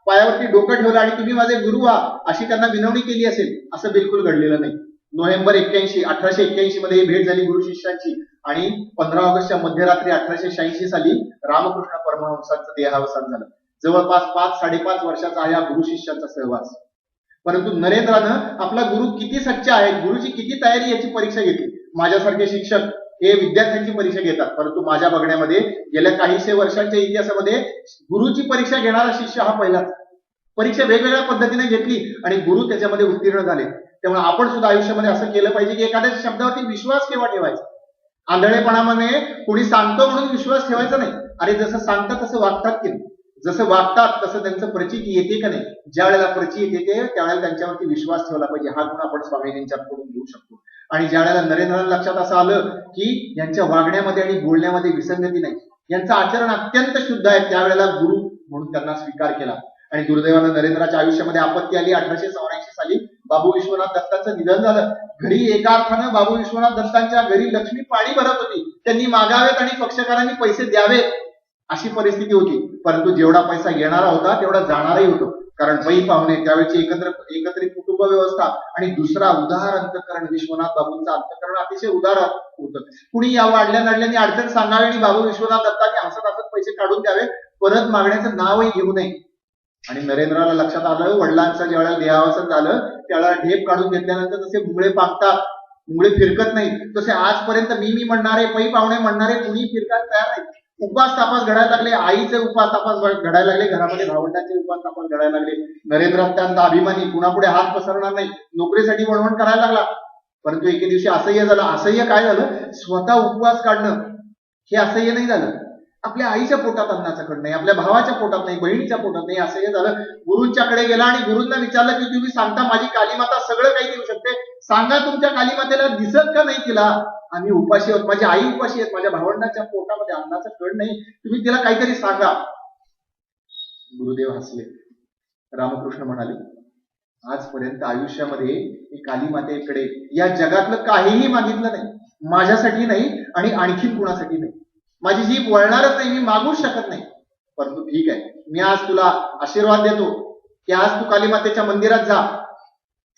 Speaker 2: पायावरती डोकं ठेवलं आणि तुम्ही माझे गुरु व्हा अशी त्यांना विनवणी केली असेल. असं बिलकुल घडलेलं नाही. नोव्हेंबर 1881 मध्ये ही भेट झाली गुरु शिष्याची आणि 15 ऑगस्टच्या मध्यरात्री 1886 साली रामकृष्ण परमहंसांचं देहावसान झालं. जवळपास 5-5.5 वर्षाचा हा या गुरु शिष्याचा सहवास. परंतु नरेंद्रानं आपला गुरु किती सच्चा आहे, गुरुची किती तयारी याची परीक्षा घेतली. माझ्यासारखे शिक्षक हे विद्यार्थ्यांची परीक्षा घेतात, परंतु माझ्या बघण्यामध्ये गेल्या काहीशे वर्षांच्या इतिहासामध्ये गुरुची परीक्षा घेणारा शिष्य हा पहिलाच. परीक्षा वेगवेगळ्या पद्धतीने घेतली आणि गुरु त्याच्यामध्ये उत्तीर्ण झाले. त्यामुळे आपण सुद्धा आयुष्यामध्ये असं केलं पाहिजे की एखाद्या शब्दावरती विश्वास केव्हा ठेवायचा. आंधळेपणामध्ये कोणी सांगतो म्हणून विश्वास ठेवायचा नाही. अरे जसं सांगतात तसं वागतात की नाही, जसं वागतात तसं त्यांचं प्रचिती येते का नाही, ज्या वेळेला प्रचिती येते त्यावेळेला त्यांच्यावरती विश्वास ठेवला पाहिजे. हा गुण आपण स्वामीजींच्याकडून घेऊ शकतो. आणि ज्या वेळेला नरेंद्रांना लक्षात असं आलं की यांच्या वागण्यामध्ये आणि बोलण्यामध्ये विसंगती नाही, यांचं आचरण अत्यंत शुद्ध आहे, त्यावेळेला गुरु म्हणून त्यांना स्वीकार केला. आणि दुर्दैवानं नरेंद्राच्या आयुष्यामध्ये आपत्ती आली. 1884 साली बाबू विश्वनाथ दत्तांचं निधन झालं. घरी एका अर्थानं बाबू विश्वनाथ दत्तांच्या घरी लक्ष्मी पाणी भरत होती. त्यांनी मागावेत आणि पक्षकारांनी पैसे द्यावेत अशी परिस्थिती होती. परंतु जेवढा पैसा येणारा होता तेवढा जाणारही होतो. कारण पै पाहुणे त्यावेळेची एकत्रित कुटुंब व्यवस्था आणि दुसरा उदार अंतकरण विश्वनाथ बाबूंचं अंतकरण अतिशय उदार होतं. कुणी या वाढल्यानी अडचण सांगावी आणि बाबू विश्वनाथ दत्तांनी हसत हसत पैसे काढून द्यावे, परत मागण्याचं नावही घेऊ नये. आणि नरेंद्राला लक्षात आलं, वडिलांचं ज्यावेळेला देहावसन झालं त्यावेळेला ढेप काढून घेतल्यानंतर जसे मुंगळे पांगतात, मुंगळे फिरकत नाही, तसे आजपर्यंत मी म्हणणारे, पै पाहुणे म्हणणारे कुणी फिरकायला तयार नाही. उपास तापास घडायला लागले, आईचे उपास तापास घडायला लागले, घरामध्ये भावंडांचे उपास तापास घडायला लागले. नरेंद्र अत्यंत अभिमानी, कुणापुढे हात पसरणार नाही, नोकरीसाठी वणवण करायला लागला. परंतु एके दिवशी असह्य झालं. असह्य काय झालं? स्वतः उपवास काढणं हे असह्य नाही झालं, आपल्या आईच्या पोटात अन्नाचं कड नाही, आपल्या भावाच्या पोटात नाही, बहिणीच्या पोटात नाही, असह्य झालं. गुरूंच्याकडे गेला आणि गुरूंना विचारलं की तुम्ही सांगता माझी कालीमाता सगळं काही देऊ शकते, सांगा तुमच्या कालीमातेला दिसत का नाही तिला? आम्ही उपाशी आहोत, माझी आई उपाशी आहेत, माझ्या भावंडाच्या पोटामध्ये अन्नाचं कड नाही, तुम्ही तिला काहीतरी सांगा. गुरुदेव हसले. रामकृष्ण म्हणाले, आजपर्यंत आयुष्यामध्ये मी कालीमातेकडे या जगातलं काहीही मागितलं नाही, माझ्यासाठी नाही आणि आणखीन कुणासाठी नाही. माझी जीभ वळणारच नाही, मी मागूच शकत नाही. परंतु ठीक आहे, मी आज तुला आशीर्वाद देतो की आज तू कालीमातेच्या मंदिरात जा,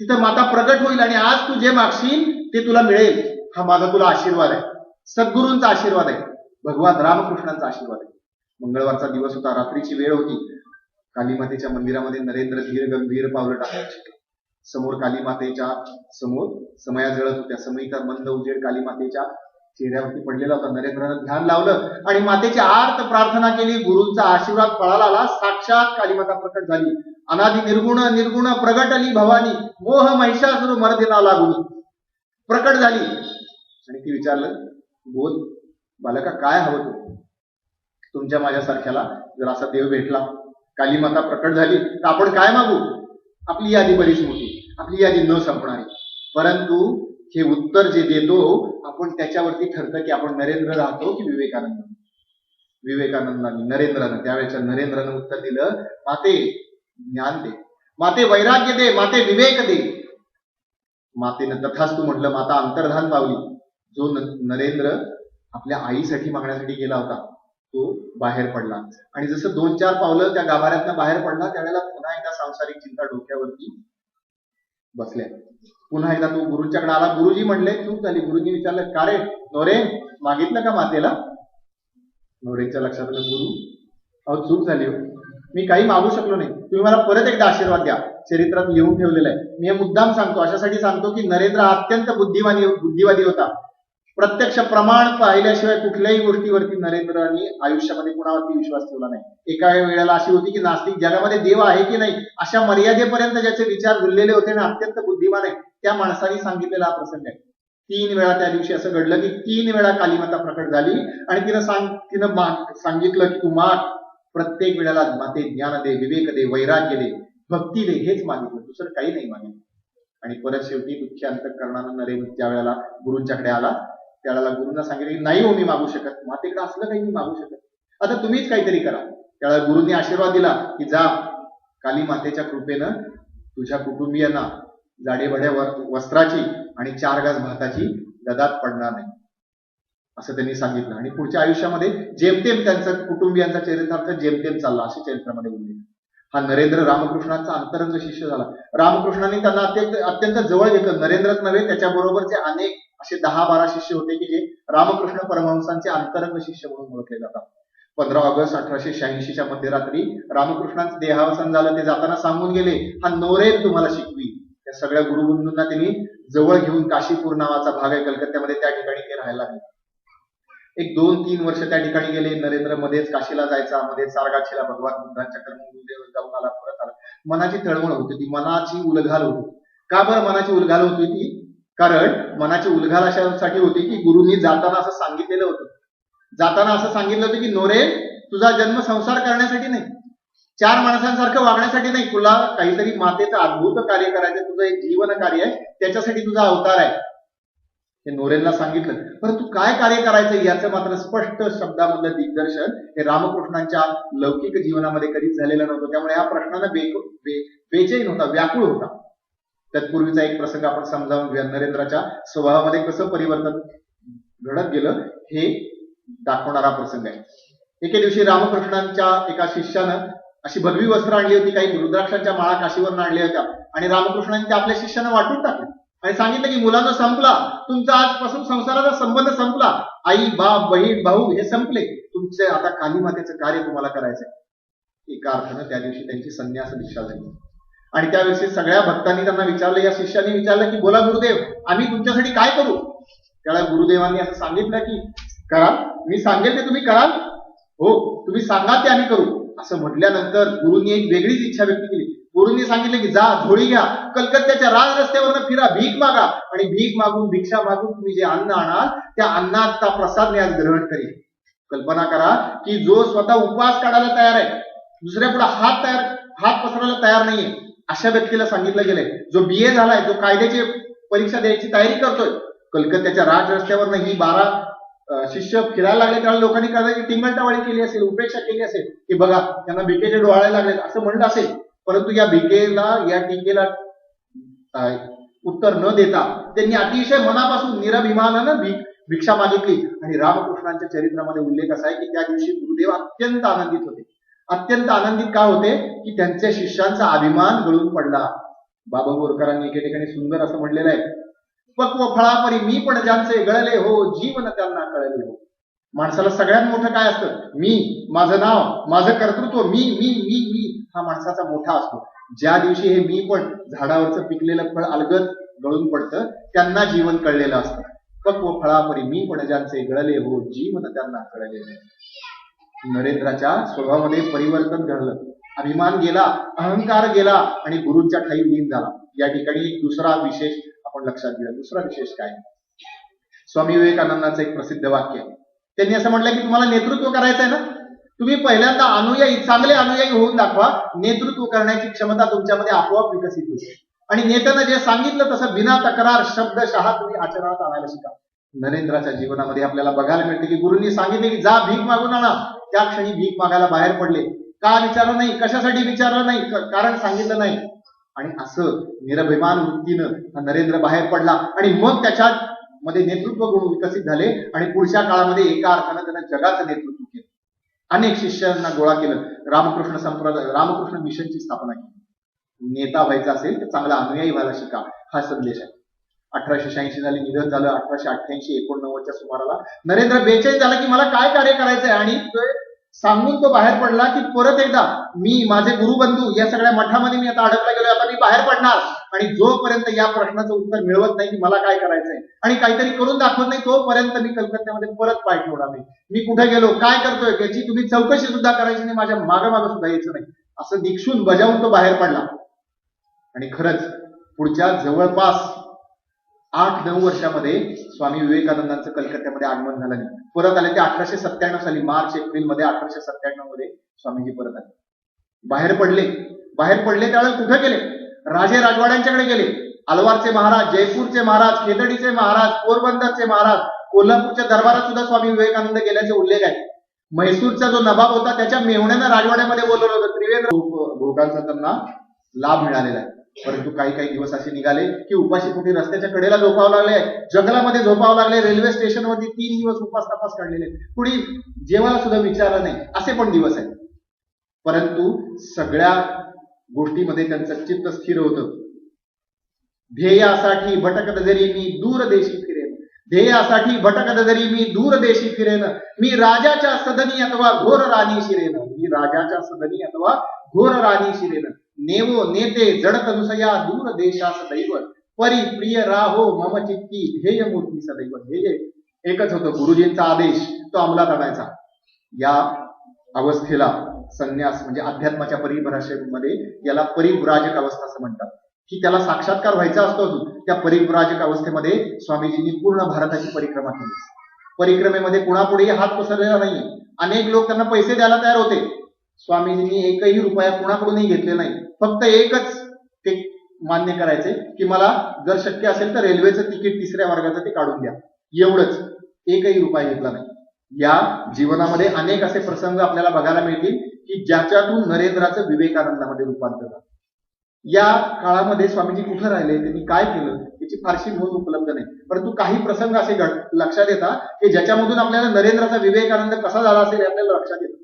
Speaker 2: तिथं माता प्रगट होईल आणि आज तू जे मागशील ते तुला मिळेल. हा माझा तुला आशीर्वाद आहे, सद्गुरूंचा आशीर्वाद आहे, भगवान रामकृष्णांचा आशीर्वाद आहे. मंगळवारचा दिवस होता, रात्रीची वेळ होती. कालीमातेच्या मंदिरामध्ये नरेंद्र धीर गंभीर पावलं टाकायचे. समोर कालीमातेच्या समोर समया जळत होत्या. समयीचा मंद उजेड कालीमातेच्या चेहऱ्यावरती पडलेला होता. नरेंद्रनं ध्यान लावलं आणि मातेची आर्त प्रार्थना केली. गुरूंचा आशीर्वाद फळाला आला. साक्षात कालीमाता प्रकट झाली. अनादि निर्गुण निर्गुण प्रगटली भवानी, मोह महिषासुर मर्दिना लागुनी. प्रकट झाली आणि ती विचारलं, बोल बालका, काय हवं तू? तुमच्या माझ्यासारख्याला जर असा देव भेटला, कालीमाता प्रकट झाली, तर आपण काय मागू? आपली यादी बरीच मोठी, आपली यादी न संपणारी. परंतु हे उत्तर जे देतो आपण त्याच्यावरती ठरतं की आपण नरेंद्र राहतो की विवेकानंद. विवेकानंदांनी, नरेंद्रानं, त्यावेळेच्या नरेंद्रानं उत्तर दिलं, माते ज्ञान दे, माते वैराग्य दे, माते विवेक दे. मातेनं तथास्तु म्हटलं. माता अंतर्धान पावली. जो नरेंद्र आपल्या आईसाठी मागण्यासाठी गेला होता तो बाहेर पडला आणि जसं 2-4 पावलं त्या गाभाऱ्यातनं बाहेर पडला त्यावेळेला पुन्हा एकदा सांसारिक चिंता डोक्यावरती बसल्या. पुन्हा एकदा तो गुरुंच्याकडे आला. गुरुजी म्हणले, चूक झाली. गुरुजी विचारलं, का रे नोरे, मागितलं का मातेला? नोरेच्या लक्षात आलं, गुरु अहो चूक झाली हो, मी काही मागू शकलो नाही, तुम्ही मला परत एकदा आशीर्वाद द्या. चरित्रात लिहून ठेवलेलं आहे, मी हे मुद्दाम सांगतो, अशासाठी सांगतो की नरेंद्र अत्यंत बुद्धिवादी होता. प्रत्यक्ष प्रमाण पाहिल्याशिवाय कुठल्याही गोष्टीवरती नरेंद्रांनी आयुष्यामध्ये कुणावरती विश्वास ठेवला नाही. एका वेळेला अशी होती की नास्तिक, जगामध्ये देव आहे की नाही अशा मर्यादेपर्यंत ज्याचे विचार गुंतलेले होते ना, अत्यंत बुद्धिमान आहे, त्या माणसाने सांगितलेला हा प्रसंग आहे. 3 वेळा त्या दिवशी असं घडलं की 3 वेळा कालीमाता प्रकट झाली आणि तिनं सांगितलं की तू माग, प्रत्येक वेळेला माते ज्ञान दे, विवेक दे, वैराग्य दे, भक्ती दे, हेच मागितलं, दुसरं काही नाही मागितलं. आणि परत शेवटी दुःखी अंतःकरणानं नरेंद्र ज्या वेळेला गुरूंच्याकडे आला त्यावेळेला गुरुंना सांगितलं की नाही हो, मी मागू शकत, मातेकडे असलं काही मी मागू शकत, आता तुम्हीच काहीतरी करा. त्यावेळेला गुरुंनी आशीर्वाद दिला की जा, काली मातेच्या कृपेनं तुझ्या कुटुंबियांना जाडेबड्या वस्त्राची आणि 4 घास भाताची गदात पडणार नाही, असं त्यांनी सांगितलं. आणि पुढच्या आयुष्यामध्ये जेमतेम त्यांचं कुटुंबियांचा चरितार्थ जेमतेम चालला, असे चरित्रामध्ये उल्लेख. हा नरेंद्र रामकृष्णांचा अंतरंग शिष्य झाला. रामकृष्णांनी त्यांना अत्यंत जवळ घेतलं. नरेंद्रच नव्हे, त्याच्याबरोबरचे अनेक असे 10-12 शिष्य होते की जे रामकृष्ण परमहंसांचे अंतरंग शिष्य म्हणून ओळखले जातात. 15 ऑगस्ट 1886च्या मध्यरात्री रामकृष्णांचं देहावसन झालं. ते जाताना सांगून गेले, हा नोरेन तुम्हाला शिकवी. त्या सगळ्या गुरुबंधूंना त्यांनी जवळ घेऊन काशीपूर नावाचा भाग आहे कलकत्त्यामध्ये, त्या ठिकाणी ते राहायला लागले. एक 2-3 वर्ष त्या ठिकाणी गेले. नरेंद्र मध्येच काशीला जायचा, मध्येच सारगाछीला भगवान बुद्धांच्या कर्मभूमीवर जाऊन आला, परत आला. मनाची तळमळ होती, ती मनाची उलघाल होती. का बरं मनाची उलघाल होती ती? कारण मनाची उलघाल अशासाठी होती की गुरुंनी जाताना असं सांगितलेलं होतं, जाताना असं सांगितलं होतं की नोरे, तुझा जन्म संसार करण्यासाठी नाही, 4 माणसांसारखं वागण्यासाठी नाही, तुला काहीतरी मातेचं अद्भुत कार्य करायचं, तुझं एक जीवन कार्य आहे, त्याच्यासाठी तुझा अवतार आहे, हे नोरेनला सांगितलं. परंतु काय कार्य करायचं याचं मात्र स्पष्ट शब्दामधलं दिग्दर्शन हे रामकृष्णांच्या लौकिक जीवनामध्ये कधीच झालेलं नव्हतं. त्यामुळे या प्रश्नानं बेचैन होता, व्याकुळ होता. तत्पूर्वीचा एक प्रसंग आपण समजावून घेऊया. नरेंद्राच्या स्वभावामध्ये कसं परिवर्तन घडत गेलं हे दाखवणारा प्रसंग आहे. एके दिवशी रामकृष्णांच्या एका शिष्यानं अशी भगवी वस्त्र आणली होती, काही रुद्राक्षांच्या माळा काशीवरून आणल्या होत्या आणि रामकृष्णांनी त्या आपल्या शिष्यांना वाटून टाकल्या आणि सांगितलं की मुलांना संपला, तुमचा आजपासून संसाराचा संबंध संपला, आई बाप बहीण भाऊ हे संपले, तुमचे आता काली मातेचं कार्य तुम्हाला करायचंय. एका अर्थानं त्या दिवशी त्यांची संन्यास दीक्षा झाली आणि त्यावेळी सगळ्या भक्तांनी त्यांना विचारलं, या शिष्याने विचारलं की बोला गुरुदेव, आम्ही तुमच्यासाठी काय करू? त्याला गुरुदेवांनी असं सांगितलं की कराल, मी सांगेल ते तुम्ही कराल, हो तुम्ही सांगा ते आम्ही करू. असं म्हटल्यानंतर गुरुंनी एक वेगळीच इच्छा व्यक्त केली. गुरुंनी सांगितलं की जा झोळी घ्या, कलकत्त्याच्या राज रस्त्यावरनं फिरा, भीक मागा आणि भीक मागून भिक्षा मागून तुम्ही जे अन्न आणाल त्या अन्नाचा प्रसाद मी आज ग्रहण करेन. कल्पना करा की जो स्वतः उपवास काढायला तयार आहे, दुसऱ्या पुढे हात पसरायला तयार नाहीये, अशा व्यक्तीला सांगितलं गेलंय. जो BA झालाय, जो कायद्याची परीक्षा द्यायची तयारी करतोय, कलकत्त्याच्या राज रस्त्यावरनं ही 12 शिष्य फिरायला लागले त्यावेळेला लोकांनी कदाचित टिंगलटावाळी केली असेल, उपेक्षा केली असेल की बघा त्यांना भिकेचे डोहाळे लागले असं म्हणलं असेल. परंतु या या टीकेला उत्तर न देता त्यांनी अतिशय मनापासून निरभिमानानं भिक्षा मागितली. आणि रामकृष्णांच्या चरित्रामध्ये उल्लेख असा आहे की त्या दिवशी गुरुदेव अत्यंत आनंदित होते. अत्यंत आनंदित का होते की त्यांच्या शिष्यांचा अभिमान गळून पडला. बाबा बोरकरांनी एके ठिकाणी सुंदर असं म्हणलेलं आहे, पक्व फळापरी मी पण ज्यांचे गळले हो, जीवन त्यांना कळले हो. माणसाला सगळ्यात मोठं काय असतं? मी, माझं नाव, माझं कर्तृत्व, मी मी मी मी हा माणसाचा मोठा असतो. ज्या दिवशी हे मी पण झाडावरचं पिकलेलं फळ अलगद गळून पडतं त्यांना जीवन कळलेलं असतं. पक्व फळापरी मी पण ज्यांचे गळले हो, जीवन त्यांना कळले हो. नरेंद्राच्या स्वभावामध्ये परिवर्तन घडलं, अभिमान गेला, अहंकार गेला आणि गुरूंच्या ठाई लीन झाला. या ठिकाणी एक दुसरा विशेष आपण लक्षात घेऊया. दुसरा विशेष काय? स्वामी विवेकानंदांचं एक प्रसिद्ध वाक्य आहे. त्यांनी असं म्हटलं की तुम्हाला नेतृत्व करायचंय ना, तुम्ही पहिल्यांदा अनुयायी, चांगले अनुयायी होऊन दाखवा, नेतृत्व करण्याची क्षमता तुमच्यामध्ये आपोआप विकसित होईल. आणि नेत्यानं जे सांगितलं तसं बिना तक्रार शब्दशः तुम्ही आचरणात आणायला शिका. नरेंद्राच्या जीवनामध्ये आपल्याला बघायला मिळते की गुरूंनी सांगितले की जा भीक मागून आणा, त्या क्षणी भीक मागायला बाहेर पडले. का विचारलं नाही, कशासाठी विचारलं नाही, कारण सांगितलं नाही. आणि असं निरभिमान वृत्तीनं हा नरेंद्र बाहेर पडला आणि मग त्याच्यात मध्ये नेतृत्व गुण विकसित झाले आणि पुढच्या काळामध्ये एका अर्थानं त्यानं जगाचं नेतृत्व केलं. अनेक शिष्यांना गोळा केलं, रामकृष्ण संप्रदाय, रामकृष्ण मिशनची स्थापना केली. नेता व्हायचा असेल तर चांगला अनुयायी व्हायला शिका, हा संदेश आहे. 1886 साली निधन झालं. 1888-89च्या सुमाराला नरेंद्र बेचैन झाला की मला काय कार्य करायचंय आणि सांगून तो बाहेर पडला की परत एकदा मी, माझे गुरुबंधू या सगळ्या मठामध्ये मी आता अडकला गेलो, आता मी बाहेर पडणार आणि जोपर्यंत या प्रश्नाचं उत्तर मिळवत नाही की मला काय करायचंय आणि काहीतरी करून दाखवत नाही तोपर्यंत मी कलकत्त्यामध्ये परत पाय ठेवणार नाही. मी कुठे गेलो, काय करतोय त्याची तुम्ही चौकशी सुद्धा करायची नाही, माझ्या मागं सुद्धा यायचं नाही, असं दीक्षून बजावून तो बाहेर पडला. आणि खरंच पुढच्या जवळपास 8-9 वर्षामध्ये स्वामी विवेकानंदांचं कलकत्त्यामध्ये आगमन झालं नाही. परत आले ते 1897 साली, मार्च-एप्रिल मध्ये 1897 मध्ये स्वामीजी परत आले. बाहेर पडले त्यावेळेला कुठे गेले? राजे राजवाड्यांच्याकडे गेले. अलवारचे महाराज, जयपूरचे महाराज, खेतडीचे महाराज, पोरबंदरचे महाराज, कोल्हापूरच्या दरबारात सुद्धा स्वामी विवेकानंद गेल्याचे उल्लेख आहे. म्हैसूरचा जो नवाब होता त्याच्या मेहुण्यानं राजवाड्यामध्ये बोलवलं होतं. त्रिवेंद्र भोगांचा त्यांना लाभ मिळालेला आहे. परंतु काही दिवस असे निघाले की उपाशी पोटी रस्त्याच्या कडेला झोपावं लागले, जंगलामध्ये झोपावं लागले, रेल्वे स्टेशनवरती 3 दिवस उपास तपास काढलेले, कुणी जेवायला सुद्धा विचारलं नाही, असे पण दिवस आहेत. परंतु सगळ्या गोष्टीमध्ये त्यांचं चित्त स्थिर होतं. ध्येयासाठी भटकत जरी मी दूरदेशी फिरेन, ध्येयासाठी भटकत जरी मी दूरदेशी फिरेन, मी राजाच्या सदनी अथवा घोर राणी शिरेन, मी राजाच्या सदनी अथवा घोर राणी शिरेन, नेवो नेते जडत नुसया दूर देशास दैव, परी प्रिय राहो मम चित्ती ध्येय मूर्ती सदैव. ध्येय एकच होतं, गुरुजींचा आदेश तो अंमलात आणायचा. या अवस्थेला संन्यास म्हणजे अध्यात्माच्या परिभाषेमध्ये याला परिव्राजक अवस्था असं म्हणतात, की त्याला साक्षात्कार व्हायचा असतो. त्या परिव्राजक अवस्थेमध्ये स्वामीजींनी पूर्ण भारताची परिक्रमा केली. परिक्रमेमध्ये कुणापुढेही हात पसरलेला नाही. अनेक लोक त्यांना पैसे द्यायला तयार होते. स्वामीजींनी एकही रुपया कुणाकडूनही घेतले नाही. फक्त एकच ते मान्य करायचे की मला जर शक्य असेल तर रेल्वेचं तिकीट 3ऱ्या वर्गाचं ते काढून द्या, एवढंच. एकही रुपया घेतला नाही. या जीवनामध्ये अनेक असे प्रसंग आपल्याला बघायला मिळतील की ज्याच्यातून नरेंद्राचं विवेकानंदामध्ये रूपांतर झालं. या काळामध्ये स्वामीजी कुठे राहिले, त्यांनी काय केलं याची फारशी नोंद उपलब्ध नाही. परंतु काही प्रसंग असे लक्षात येतात की ज्याच्यामधून आपल्याला नरेंद्राचा विवेकानंद कसा झाला असेल हे आपल्याला लक्षात येतं.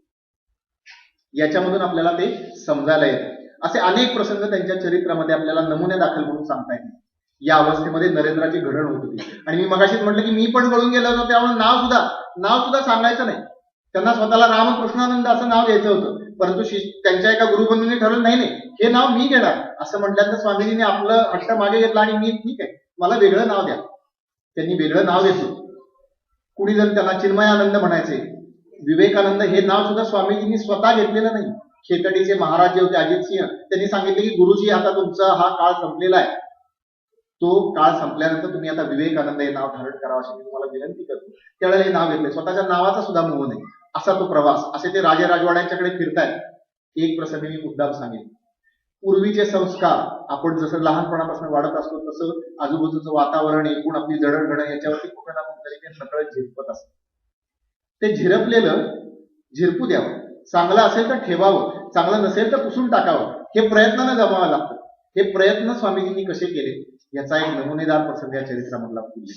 Speaker 2: याच्यामधून आपल्याला ते समजायला येतं. असे अनेक प्रसंग त्यांच्या चरित्रामध्ये आपल्याला नमुने दाखल म्हणून सांगता येतील. या अवस्थेमध्ये नरेंद्राची घडण होत होती. आणि मी मगाशीच म्हटलं की मी पण गळून गेलो होतो, त्यामुळे नाव सुद्धा सांगायचं नाही. त्यांना स्वतःला रामकृष्णानंद असं नाव घ्यायचं होतं, परंतु त्यांच्या एका गुरुबंधूंनी ठरवलं नाही हे नाव मी घेणार. असं म्हटल्यानंतर स्वामीजींनी आपलं हट्ट मागे घेतला आणि मी ठीक आहे, मला वेगळं नाव द्या. त्यांनी वेगळं नाव घेतलं. कुणी जर त्यांना चिन्मयानंद म्हणायचे, विवेकानंद हे नाव सुद्धा स्वामीजींनी स्वतः घेतलेलं नाही. खेतडीचे महाराज जे होते अजित सिंह, त्यांनी सांगितले की गुरुजी आता तुमचा हा काळ संपलेला आहे, तो काळ संपल्यानंतर तुम्ही आता विवेकानंद हे नाव धारण करावं अशी मी तुम्हाला विनंती करतो. त्यावेळेला हे नाव घेतले. स्वतःच्या नावाचा सुद्धा मोह नाही. असा तो प्रवास. असे ते राजे राजवाड्यांच्याकडे फिरतायत. एक प्रसंग मी मुद्दाम सांगेन. पूर्वीचे संस्कार आपण जसं लहानपणापासून वाढत असतो तसं आजूबाजूचं वातावरण, एकूण आपली जडणघडण याच्यावरती कुठे ना कुठेतरी ते नकळत झिरपत असतं. ते झिरपलेलं झिरपू द्यावं. चांगलं असेल तर ठेवावं, चांगलं नसेल तर पुसून टाकावं. हे प्रयत्नानं जमावं लागतं. हे प्रयत्न स्वामीजींनी कसे केले याचा एक नमुनेदार प्रसंग या चरित्रामधला फुलले.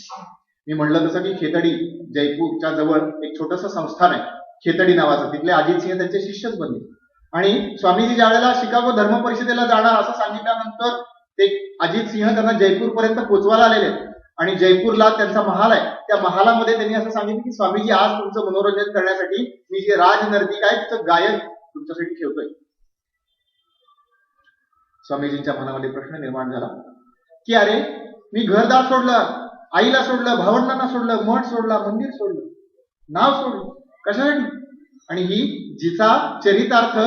Speaker 2: मी म्हणलं तसं की खेतडी, जयपूरच्या जवळ एक छोटंसं संस्थान आहे खेतडी नावाचं. तिथले अजित सिंह त्यांचे शिष्यच बनले. आणि स्वामीजी ज्या वेळेला शिकागो धर्म परिषदेला जाणार असं सांगितल्यानंतर ते अजित सिंह त्यांना जयपूर पर्यंत पोहोचवायला आलेले. आणि जयपूरला त्यांचा महाल आहे. त्या महालामध्ये त्यांनी असं सांगितलं की स्वामीजी आज तुमचं मनोरंजन करण्यासाठी मी जे राजनर्तिक आहे तिचं गायन तुमच्यासाठी ठेवतोय. स्वामीजींच्या मनामध्ये प्रश्न निर्माण झाला की अरे मी घरदार सोडलं, आईला सोडलं, भावंडांना सोडलं, मठ सोडला, मंदिर सोडलं, नाव सोडलं, कशासाठी? आणि ही जिचा चरितार्थ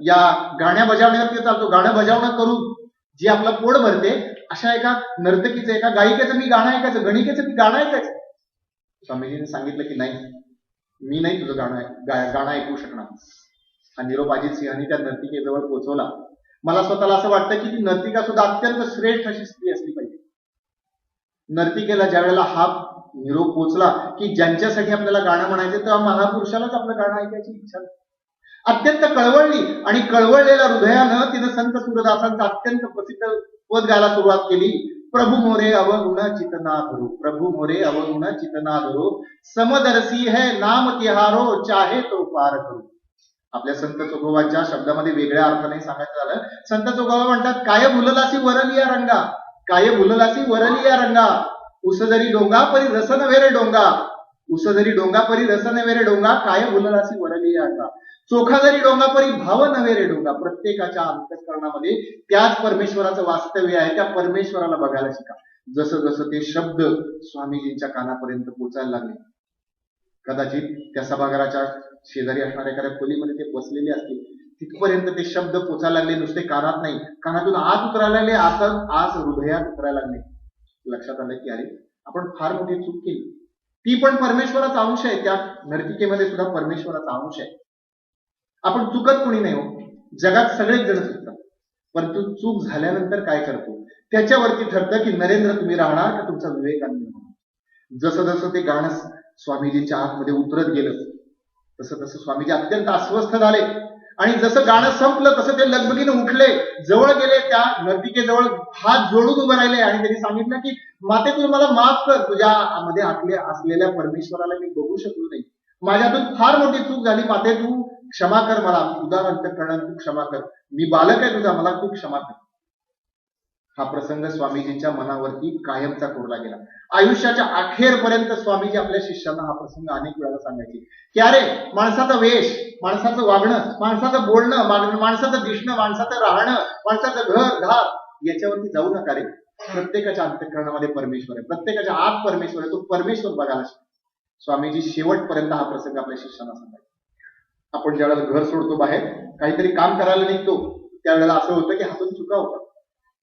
Speaker 2: या गाण्या बजावण्यावरती चालतो, गाणं बजावणं करून जी आपलं पोट भरते, अशा एका नर्तकीचं, एका गायिकेचं मी गाणं ऐकायचं, गणिकेचं मी गाणं ऐकायचं. स्वामीजींनी सांगितलं की नाही, मी नाही तुझं गाणं ऐकू शकणार. हा निरोप अजित सिंहांनी त्या नर्तिकेजवळ पोहोचवला. मला स्वतःला असं वाटतं की ती नर्तिका सुद्धा अत्यंत श्रेष्ठ अशी स्त्री असली पाहिजे. नर्तिकेला ज्या वेळेला हा निरोप पोहोचला की ज्यांच्यासाठी आपल्याला गाणं म्हणायचं, तेव्हा महापुरुषालाच आपलं गाणं ऐकायची इच्छा अत्यंत कळवळली. आणि कळवळलेल्या हृदयानं तिनं संत सूरदासांचं अत्यंत प्रसिद्ध पद गायला सुरुवात केली. प्रभु मोरे अवगुण चितना धरो, प्रभु मोरे अवगुण चितना धरो, समदर्शी है नाम तिहारो, चाहे तो पार करो. आपल्या संत चोखोबांच्या शब्दामध्ये वेगळ्या अर्थाने सांगायचं झालं, संत चोखोबा म्हणतात, काय भुललासी वरलिया रंगा, काय भुललासी वरलिया रंगा, उस जरी डोंगा परी रस नव्हे डोंगा, उस जरी डोंगा परी रस नव्हे डोंगा, काय भुललासी वरलिया रंगा. चोखा जरी डोंगा परी भाव नव्हे रे डोंगा. प्रत्येकाच्या अंतःकरणामध्ये त्याच परमेश्वराचं वास्तव्य आहे. त्या परमेश्वराला बघायला शिका. जसं जसं ते शब्द स्वामीजींच्या कानापर्यंत पोचायला लागले, कदाचित त्या सभागृहाच्या शेजारी असणाऱ्या एखाद्या खोलीमध्ये ते बसलेले असतील, तिथपर्यंत ते शब्द पोचायला लागले. नुसते कानात नाही, कानातून आत उतरायला लागले, आज हृदयात उतरायला लागले. लक्षात आलं की अरे आपण फार मोठी चूक केली. ती पण परमेश्वराचा अंश आहे. त्या नर्तिकेमध्ये सुद्धा परमेश्वराचा अंश आहे. आपण चुकत कोणी नाही हो, जगात सगळेच जण चुकतात, परंतु चूक झाल्यानंतर काय करतो त्याच्यावरती ठरतं की नरेंद्र तुम्ही राहणार का तुमचा विवेकानंद. जसं जसं ते गाणं स्वामीजींच्या आतमध्ये उतरत गेलं तसं तसं स्वामीजी अत्यंत अस्वस्थ झाले. आणि जसं गाणं संपलं तसं ते लगबगीनं उठले, जवळ गेले, त्या नर्तिकेजवळ हात जोडून उभं राहिले आणि त्यांनी सांगितलं की माते तू मला माफ कर, तुझ्या मध्ये असलेल्या परमेश्वराला मी बघू शकलो नाही, माझ्यातून फार मोठी चूक झाली, माते तू क्षमा कर, मला उदार अंतःकरणाने तू क्षमा कर, मी बालक आहे तुझा, मला तू क्षमा कर. हा प्रसंग स्वामीजींच्या मनावरती कायमचा कोरला गेला. आयुष्याच्या अखेरपर्यंत स्वामीजी आपल्या शिष्यांना हा प्रसंग अनेक वेळा सांगायचे की अरे माणसाचा वेश, माणसाचं वागणं, माणसाचं बोलणं, माणसाचं दिसणं, माणसाचं राहणं, माणसाचं घर दार याच्यावरती जाऊ नका रे. प्रत्येकाच्या अंतःकरणामध्ये परमेश्वर आहे, प्रत्येकाच्या आत परमेश्वर आहे, तो परमेश्वर बघायला शिका. स्वामीजी शेवटपर्यंत हा प्रसंग आपल्या शिष्यांना सांगायचे. आपण ज्यावेळेला घर सोडतो, बाहेर काहीतरी काम करायला निघतो, त्यावेळेला असं होतं की हातून चुका होतात.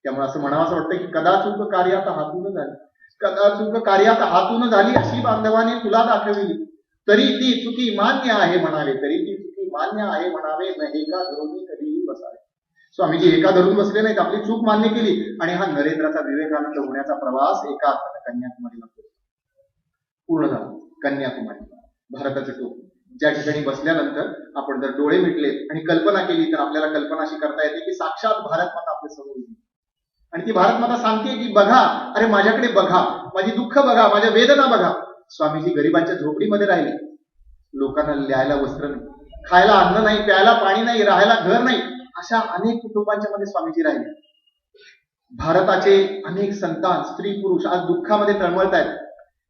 Speaker 2: त्यामुळे असं म्हणावं असं वाटतं की कदाचूक कार्यात हातून झाली, कदाचूक कार्यात हातून झाली, अशी बांधवाने तुला दाखविली, तरी ती चुकी मान्य आहे म्हणावे, तरी ती चुकी मान्य आहे म्हणावे, न एका धरून कधीही बसावे. स्वामीजी एका धरून बसले नाहीत, आपली चूक मान्य केली. आणि हा नरेंद्राचा विवेकानंद होण्याचा प्रवास एका अर्थाने कन्याकुमारीला पूर्ण झाला. कन्याकुमारी भारताचे टोक, ज्या ठिकाणी बसल्यानंतर आपण जर डोळे मिटले आणि कल्पना केली तर आपल्याला कल्पना अशी करता येते की साक्षात भारत माता आपल्या समोर येईल. आणि ती भारत माता सांगते की बघा, अरे माझ्याकडे बघा, माझी दुःख बघा, माझ्या वेदना बघा. स्वामीजी गरिबांच्या झोपडीमध्ये राहिले, लोकांना लिहायला वस्त्र नाही, खायला अन्न नाही, प्यायला पाणी नाही, राहायला घर नाही, अशा अनेक कुटुंबांच्या मध्ये स्वामीजी राहिले. भारताचे अनेक संतान, स्त्री पुरुष आज दुःखामध्ये तळमळत आहेत.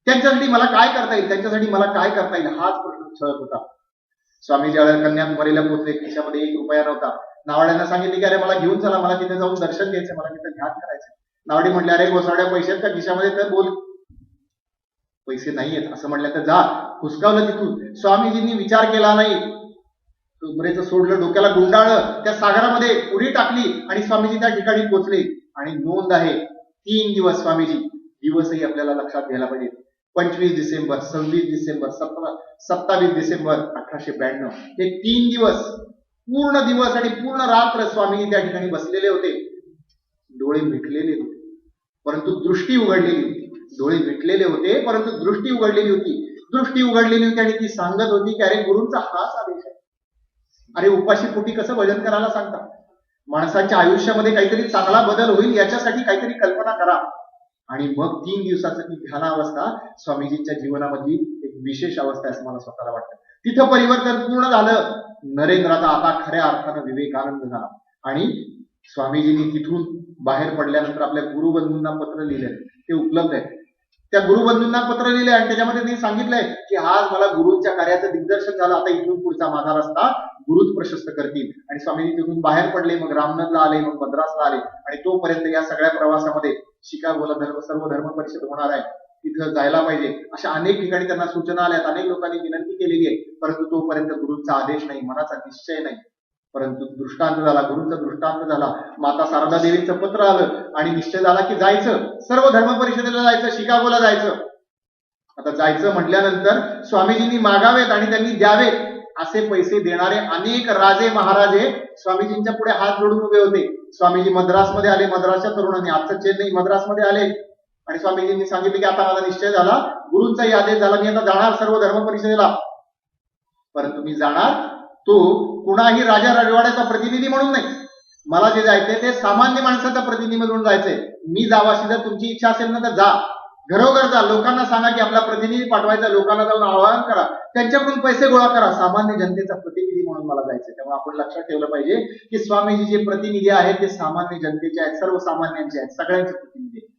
Speaker 2: त्यांच्यासाठी मला काय करता येईल, त्यांच्यासाठी मला काय करता येईल, हाच प्रश्न छळत होता. स्वामी ज्यावेळेला कन्याकुमारीला पोहोचले, खिशामध्ये 1 रुपया नव्हता. नावाड्यांना सांगितले की अरे मला घेऊन चला, मला तिथे जाऊन दर्शन घ्यायचं, मला तिथे ध्यान करायचं. नावाडी म्हटले अरे गोसाड्या पैसे आहेत का खिशामध्ये, तर बोल पैसे नाहीयेत असं म्हटलं तर जा. हुसकावलं तिथून. स्वामीजींनी विचार केला नाही, उमरेचं सोडलं, डोक्याला गुंडाळलं, त्या सागरामध्ये उडी टाकली आणि स्वामीजी त्या ठिकाणी पोहोचले. आणि नोंद आहे 3 दिवस स्वामीजी, दिवसही आपल्याला लक्षात घ्यायला पाहिजे. 25 डिसेंबर, 26 डिसेंबर, 27 डिसेंबर 1892 हे 3 दिवस, पूर्ण दिवस आणि पूर्ण रात्र स्वामीजी त्या ठिकाणी बसलेले होते. डोळे मिटलेले होते परंतु दृष्टी उघडलेली होती. डोळे मिटलेले होते परंतु दृष्टी उघडलेली होती. दृष्टी उघडलेली होती आणि ती सांगत होती की अरे गुरूंचा हाच आदेश आहे. अरे उपाशी पोटी कसं भजन करायला सांगता, माणसाच्या आयुष्यामध्ये काहीतरी चांगला बदल होईल याच्यासाठी काहीतरी कल्पना करा. आणि मग 3 दिवसाचं ती ध्यानावस्था स्वामीजींच्या जीवनामधली एक विशेष अवस्था आहे असं मला स्वतःला वाटतं. तिथं परिवर्तन पूर्ण झालं. नरेंद्राचा आता खऱ्या अर्थानं विवेकानंद झाला. आणि स्वामीजींनी तिथून बाहेर पडल्यानंतर आपल्या गुरुबंधूंना पत्र लिहिलंय, ते उपलब्ध आहे. त्या गुरुबंधूंना पत्र लिहिले आणि त्याच्यामध्ये त्यांनी सांगितलंय की आज मला गुरूंच्या कार्याचं दिग्दर्शन झालं, आता इथून पुढचा माझा रस्ता गुरुच प्रशस्त करतील. आणि स्वामीजी तिथून बाहेर पडले, मग रामनगरला आले, मग मद्रासला आले. आणि तोपर्यंत या सगळ्या प्रवासामध्ये शिकागोला सर्व धर्म परिषद होणार आहे, तिथं जायला पाहिजे, अशा अनेक ठिकाणी त्यांना सूचना आल्यात, अनेक लोकांनी विनंती केलेली आहे. परंतु तोपर्यंत गुरूंचा आदेश नाही, मनाचा निश्चय नाही. परंतु दृष्टांत झाला, गुरूंचा दृष्टांत झाला. माता शारदा देवीचं पत्र आलं आणि निश्चय झाला की जायचं, सर्व धर्म परिषदेला जायचं, शिकागोला जायचं. आता जायचं म्हटल्यानंतर स्वामीजींनी मागावेत आणि त्यांनी द्यावेत असे पैसे देणारे अनेक राजे महाराजे स्वामीजींच्या पुढे हात जोडून उभे होते. स्वामीजी मद्रासमध्ये आले, मद्रासच्या तरुणांनी, आजचं चेन्नई, मद्रासमध्ये आले आणि स्वामीजींनी सांगितले की आता माझा निश्चय झाला, गुरूंचाही आदेश झाला, मी आता जाणार सर्व धर्म परिषदेला. परंतु मी जाणार तो कुणाही राजा रजवाड्याचा प्रतिनिधी म्हणून नाही, मला जे जायचंय ते सामान्य माणसाचा प्रतिनिधी म्हणून जायचंय. मी जावाशी जर तुमची इच्छा असेल ना तर जा, घरोघर जा, लोकांना सांगा की आपला प्रतिनिधी पाठवायचा, लोकांना जाऊन आवाहन करा, त्यांच्याकडून पैसे गोळा करा, सामान्य जनतेचा प्रतिनिधी म्हणून मला जायचंय. त्यामुळे आपण लक्षात ठेवलं पाहिजे की स्वामीजी जे प्रतिनिधी आहेत ते सामान्य जनतेचे आहेत, सर्वसामान्यांचे आहेत, सगळ्यांचे प्रतिनिधी आहेत.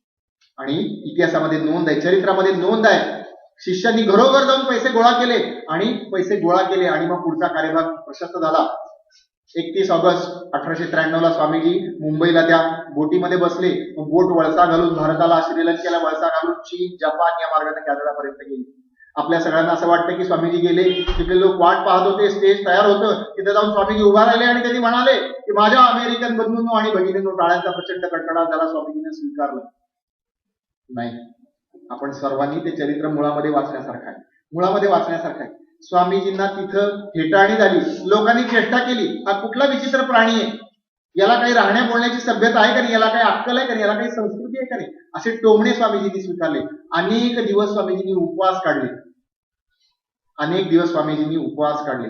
Speaker 2: आणि इतिहासामध्ये नोंद आहे, चरित्रामध्ये नोंद आहे, शिष्यांनी घरोघर जाऊन पैसे गोळा केले आणि मग पुढचा कार्यभाग प्रशस्त झाला. 31 ऑगस्ट 1893 स्वामीजी मुंबईला त्या बोटीमध्ये बसले. बोट वळसा घालून भारताला, श्रीलंकेला वळसा घालून चीन, जपान या मार्गाने कॅनडापर्यंत गेली. आपल्या सगळ्यांना असं वाटतं की स्वामीजी गेले, तिथले लोक वाट पाहत होते, स्टेज तयार होतं, तिथे जाऊन स्वामीजी उभा राहिले आणि त्यांनी म्हणाले की माझ्या अमेरिकन बंधूंनो आणि भगिनींनो, टाळ्यांचा प्रचंड कडकडाट झाला. स्वामीजीने स्वीकारलं नाही. आपण सर्वांनी ते चरित्र मुळामध्ये वाचण्यासारखं आहे. स्वामीजींना तिथं हेटाळणी झाली, लोकांनी चेष्टा केली, हा कुठला विचित्र प्राणी आहे, याला काही राहण्या बोलण्याची सभ्यता आहे का नाही, याला काही अक्कल आहे का नाही, याला काही संस्कृती आहे का नाही, असे टोमणे स्वामीजींनी स्वीकारले. अनेक दिवस स्वामीजींनी उपवास काढले.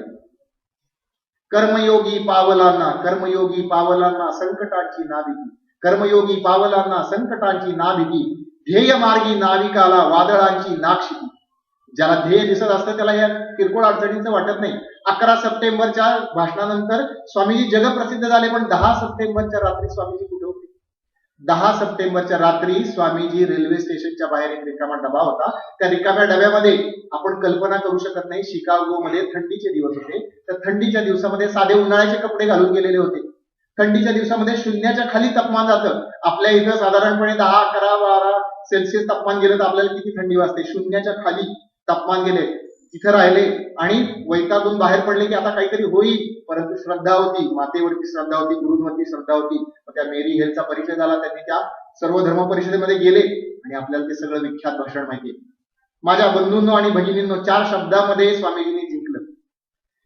Speaker 2: कर्मयोगी पावलांना संकटांची ना भीती, ध्येय मार्गी नाविकाला वादळांची नाक्षिती. ज्याला ध्येय दिसत असतं त्याला या किरकोळ अडचणींचं वाटत नाही. 11 सप्टेंबरच्या भाषणानंतर स्वामीजी जगप्रसिद्ध झाले, पण 10 सप्टेंबरच्या रात्री स्वामीजी कुठे होते? 10 सप्टेंबरच्या रात्री स्वामीजी रेल्वे स्टेशनच्या बाहेर एक रिकामा डबा होता. त्या रिकाम्या डब्यामध्ये आपण कल्पना करू शकत नाही, शिकागोमध्ये थंडीचे दिवस होते. त्या थंडीच्या दिवसामध्ये साधे उन्हाळ्याचे कपडे घालून गेलेले होते. थंडीच्या दिवसामध्ये 0च्या खाली तापमान जातं. आपल्या इथं साधारणपणे 10, 11, 12 सेल्सिअस तापमान गेलं तर आपल्याला किती थंडी वाजते. 0च्या खाली तापमान गेले, तिथे राहिले आणि वैतागून बाहेर पडले की आता काहीतरी होईल. परंतु श्रद्धा होती, मातेवरती श्रद्धा होती, गुरूंवरती श्रद्धा होती. त्या मेरी हेलचा परिचय झाला. त्यांनी त्या सर्व धर्म परिषदेमध्ये गेले आणि आपल्याला ते सगळं विख्यात भाषण माहितीये. माझ्या बंधूंनो आणि भगिनींनो, 4 शब्दामध्ये स्वामीजींनी जिंकलं.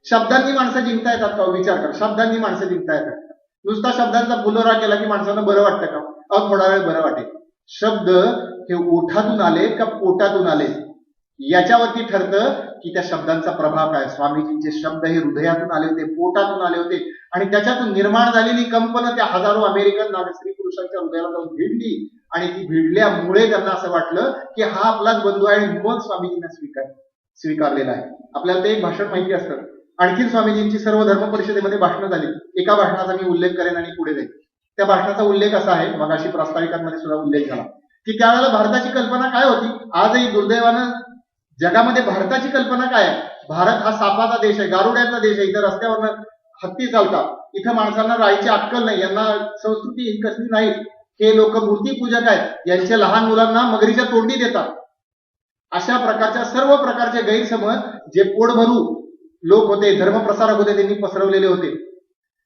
Speaker 2: शब्दांनी माणसं जिंकता येतात का? विचार करा, शब्दांनी माणसं जिंकता येतात. नुसता शब्दांचा फुलोरा केला की माणसांना बरं वाटतं का? थोडा वेळ बरं वाटेल. शब्द हे ओठातून आले का पोटातून आले याच्यावरती ठरतं की त्या शब्दांचा प्रभाव काय. स्वामीजींचे शब्द हे हृदयातून आले होते, पोटातून आले होते आणि त्याच्यातून निर्माण झालेली कंपन त्या हजारो अमेरिकन स्त्री पुरुषांच्या हृदयाला जाऊन भिडली आणि ती भिडल्यामुळे त्यांना असं वाटलं की हा आपलाच बंधू आहे. मग स्वामीजींना स्वीकार. स्वीकारलेला आहे. आपल्याला ते एक भाषण माहिती असतं. आणखीन स्वामीजींची सर्व धर्म परिषदेमध्ये भाषणं झाली. एका भाषणाचा मी उल्लेख करेन आणि पुढे जाईल. त्या भाषणाचा उल्लेख असा आहे, मगाशी प्रास्ताविकांमध्ये सुद्धा उल्लेख झाला, की त्यावेळेला भारताची कल्पना काय होती. आजही दुर्दैवानं जगामध्ये भारताची कल्पना काय आहे. भारत हा सापाचा देश आहे, गारुड्याचा देश आहे. इथं रस्त्यावरनं हत्ती चालतात, इथं माणसांना राहायची अक्कल नाही, यांना संस्कृती ही कसली नाही. हे लोक मूर्तीपूजक आहेत, यांच्या लहान मुलांना मगरीच्या तोंडी देतात. अशा प्रकारच्या सर्व प्रकारचे गैरसमज जे पोटभरू लोक होते, धर्मप्रसारक होते, त्यांनी पसरवलेले होते.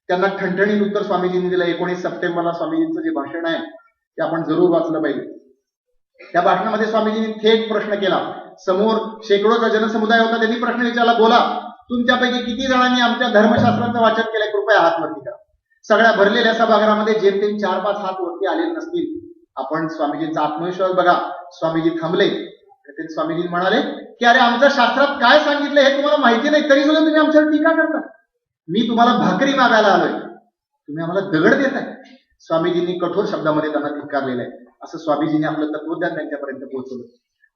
Speaker 2: त्यांना ठणठणीत उत्तर स्वामीजींनी दिलं. 19 सप्टेंबरला स्वामीजींचं जे भाषण आहे ते आपण जरूर वाचलं पाहिजे. त्या भाषणामध्ये स्वामीजींनी थेट प्रश्न केला. समोर शेकडोचा जनसमुदाय होता. त्यांनी प्रश्न विचारला, बोला, तुमच्यापैकी किती जणांनी आमच्या धर्मशास्त्रांचं वाचन केलंय, कृपया हात वरती करा. सगळ्या भरलेल्या सभागृहामध्ये जेमतेम 4-5 हात वरती आलेले नसतील. आपण स्वामीजींचा आत्मविश्वास बघा. स्वामीजी थांबले. स्वामीजी म्हणाले की अरे आमच्या शास्त्रात काय सांगितलं हे तुम्हाला माहिती नाही, तरी सुद्धा तुम्ही आमच्यावर टीका करता. मी तुम्हाला भाकरी मागायला आलोय, तुम्ही आम्हाला दगड देताय. स्वामीजींनी कठोर शब्दामध्ये त्यांना धिक्कारलेलं आहे. असं स्वामीजींनी आपलं तत्वज्ञान त्यांच्यापर्यंत पोहोचवलं.